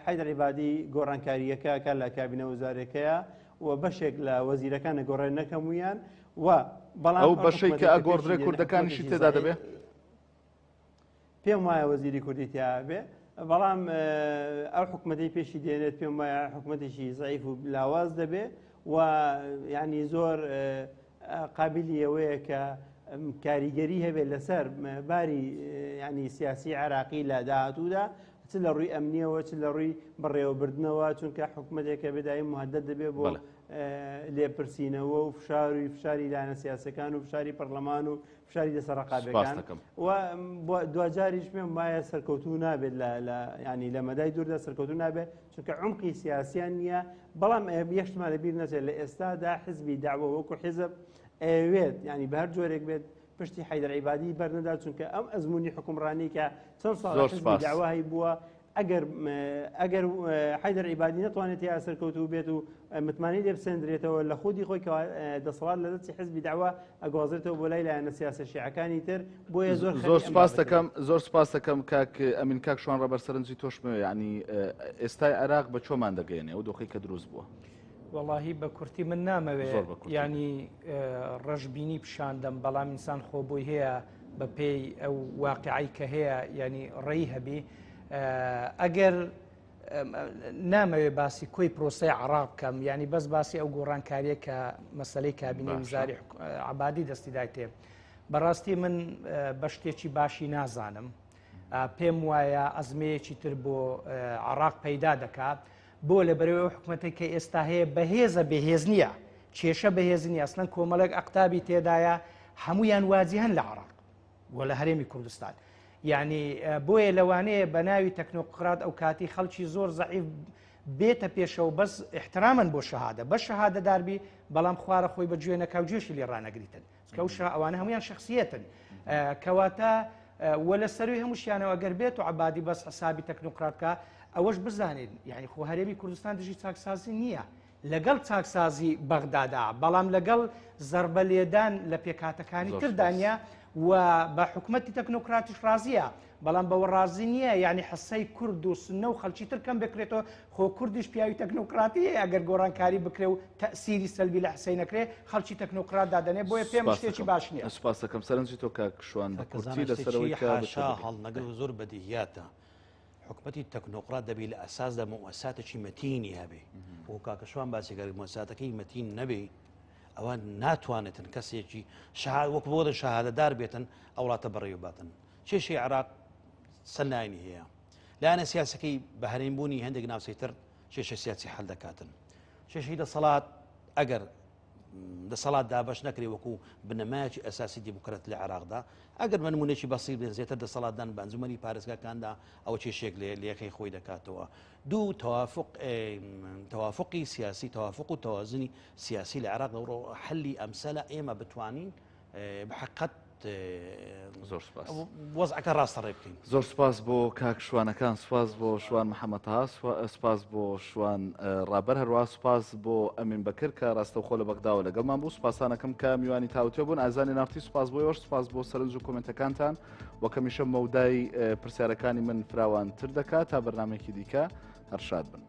حەیدەر عیبادی گۆڕانکاریەکە کە لە کابینە وەزارەکەیە و بەشێک لە وەزیرەکانە گۆڕێن نەکەمویان و بەڵام ئەو بەشەی کە ئەگۆڕدرێ کوردەکانیشی تێدا دەبێ پێم وایە وەزیری کوردی تیا بێ بەڵام ئەو حکوومەتەی پێشی دێنێت پێم وایە حکوومەتێکی زەعیف و لاواز دەبێ و یعنی زۆر قابلی ئەوەیە کە کاریگەری هەبێت لەسەر باری ینی سیاسی عراقی لە داهاتوودا چ لە ڕووی ئەمنیەوە چ لە ڕووی بەڕێوەبردنەوە چونکە حکوومەتێکە بێدایی مهدەد دەبێت بۆ لێپرسینەوە و فشاری لایەنە سیاسەکان و فشاری پەرلەمان و فشاری دەسەر ڕقابەکان و دوجاریش پێم وایە سەرکەوتوو نابێت ینی لە مەدای دووردا سەرکەوتوو نابێت چونکە عمقی سیاسیان نییە بەڵام یەکشمان لەبیر نەچێت لە ئێستادا حزبی داوە وەکو حیزب ئەوێت ینی بە هەر جۆرێک بێت پشتی حەیدەر عیبادی بەرنەدا چونکە ئەم ئەزمموی حکومڕانی کە چەند ساڵ حزبی داوایی بووە ئەگەر حەیدەر عیبادی نەتوانێت یا سەرکەوتوو بێت و متمانی لێ بسێنرێتەوە لە خودی خۆی دەسەڵات لە دەستی حزبی داوا ئەگوازرێتەوە بۆ لای لایەنە سیاسە شیعەکانی تر بۆیە زۆر سپاس دەکەم کاک ئەمین کاک شوان ڕەبەر سەرنجی تۆشمەوە ینی ئێستای عێراق بە چۆمان دەگەێنێ ئەو دۆخەی کە دروست بووە واللهی بە کورتی من نامەوێت ینی ڕەشببینی پیشاندەم بەڵام ئینسان خۆبووی هەیە بە پێی ئەو واقعی کە هەیە ینی ڕێی هەبی ئەگەر نامەوێت باسی کۆی پرۆسەی عراق بکەم ینی بەس باسی ئەو گۆڕانکاریە کە مەسلەی کابینەی وزاری عەبادی دەستیدای تێ بەڕاستی من بە شتێکی باشی نازانم پێم وایە ئەزمەیەکی تر بۆ عراق پەیدا دەکات بۆ لە بەرەوەی حکوومەتێک کە ئێستا هەیە بەهێزە بەهێز نییە کێشە بەهێز نیە ئەسڵەن کۆمەڵێک ئەقتابی تێدایە هەمویان واجی هەن لە عراق وە لە هەرێمی کوردستان یعنی بۆیە لەوانەیە بە ناوی تەکنۆقرات ئەو کاتی خەڵکی زۆر زەعیف بێتە پێشەوە بەس احترامن بۆ شەهادە بە شەهادە داربی بەڵام خوارە خۆی بە گوێ نەکاو گوێشی لێ ڕانەگریتن کەوشە ئەوانە هەمویان شخصیەتن کەواتە وە لە سەروی هەمووشیانەوە ئەگەر بێت و عەبادی بەس حسابی تەکنۆقراتکە ئەوەش بزانین یعنی خۆ هەرێمی کوردستان دژی چاکسازی نییە لەگەڵ چاکسازی بەغدادا بەڵام لەگەڵ زەربە لێدان لە پێکاتەکانی تردانیا و بە حکوومەتی تەکنۆکراتیش ڕازیە بەڵام بەوە ڕازی نییە یعنی حسەی کورد و سنە و خەڵکی تر کەم بکرێتەوە خۆ کوردیش پیاوی تەکنۆکراتی ئەگەر گۆڕانکاری بکرێ و تەسیری سەلبی لە حسەی نەکرێ خەڵکی تەکنۆکرات دادەنێ بۆیە پێم شتێکی باش نییە. سوپاس دەکەم سەرنجی تۆ کاکشوان بە کورتی لەسەرەوەی حاشا هەڵنەگەر زۆر بەدیهیاتە حکومەتی تەکنۆکرات دەبی لە ئەساسدا مؤسساتێکی مەتینی هەبێ بۆ کاکەشوان باسیگەری مؤسساتەکەی مەتین نەبێ ئەوە ناتوانێتن کەسێکی وەک بۆ شەهادەدار بێتن ئەو وڵاتە بەڕێوەباتن کێشەی عێراق سەرناینی هەیە لایەنە سیاسەکەی بەهرەینبوونی هەندێک ناوچەیتر کێشە سیاسی هەڵ دەکاتن کێشەی دەسەڵات ئەگەر دەسەڵات دابەش نەکرێ وەکو بنەمایەکی ئەساسی دیموکرات لە عێراقدا ئەگەر بە نمونێکی بەسیط بێت زیاتر دەسەڵاتدان بە ئەنجومەنی پارێزگاکاندا ئەوە کێشێک لە یەکەی خۆی دەکاتەوە دوو تەوافقی سیاسی تەوافق و تەوازنی سیاسی لە عێراق حەلی ئەمسەلە ئێمە بتوانین بحقیقت زۆر سپاس وەزعەکە ڕاستەڕێ بکەین. زۆر سپاس بۆ کاکشوانەکان سپاس بۆ شوان محەممەدها سپاس بۆ شوان ڕابەر هەروە سپاس بۆ ئەمین بەکرد کە ڕاستەوخۆ لە بەغداوە لەگەڵمان بوو سپاسانەکەم کە میوانی تاوتێ بوون ئازانی نافتی سپاس بۆیەوەش سپاس بۆ سەرنج و کۆمنتەکانتان وەکەمیشە مەودای پرسیارەکانی من فراوانتر دەکات تا بەرنامێکی دیکە هەرشاد بن.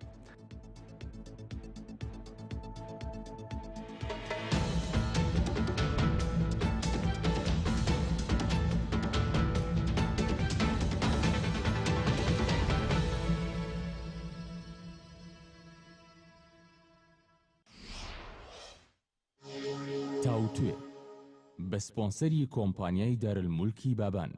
تاوتوێ بە سپۆنسەری کۆمپانیای دارالمولکی بابان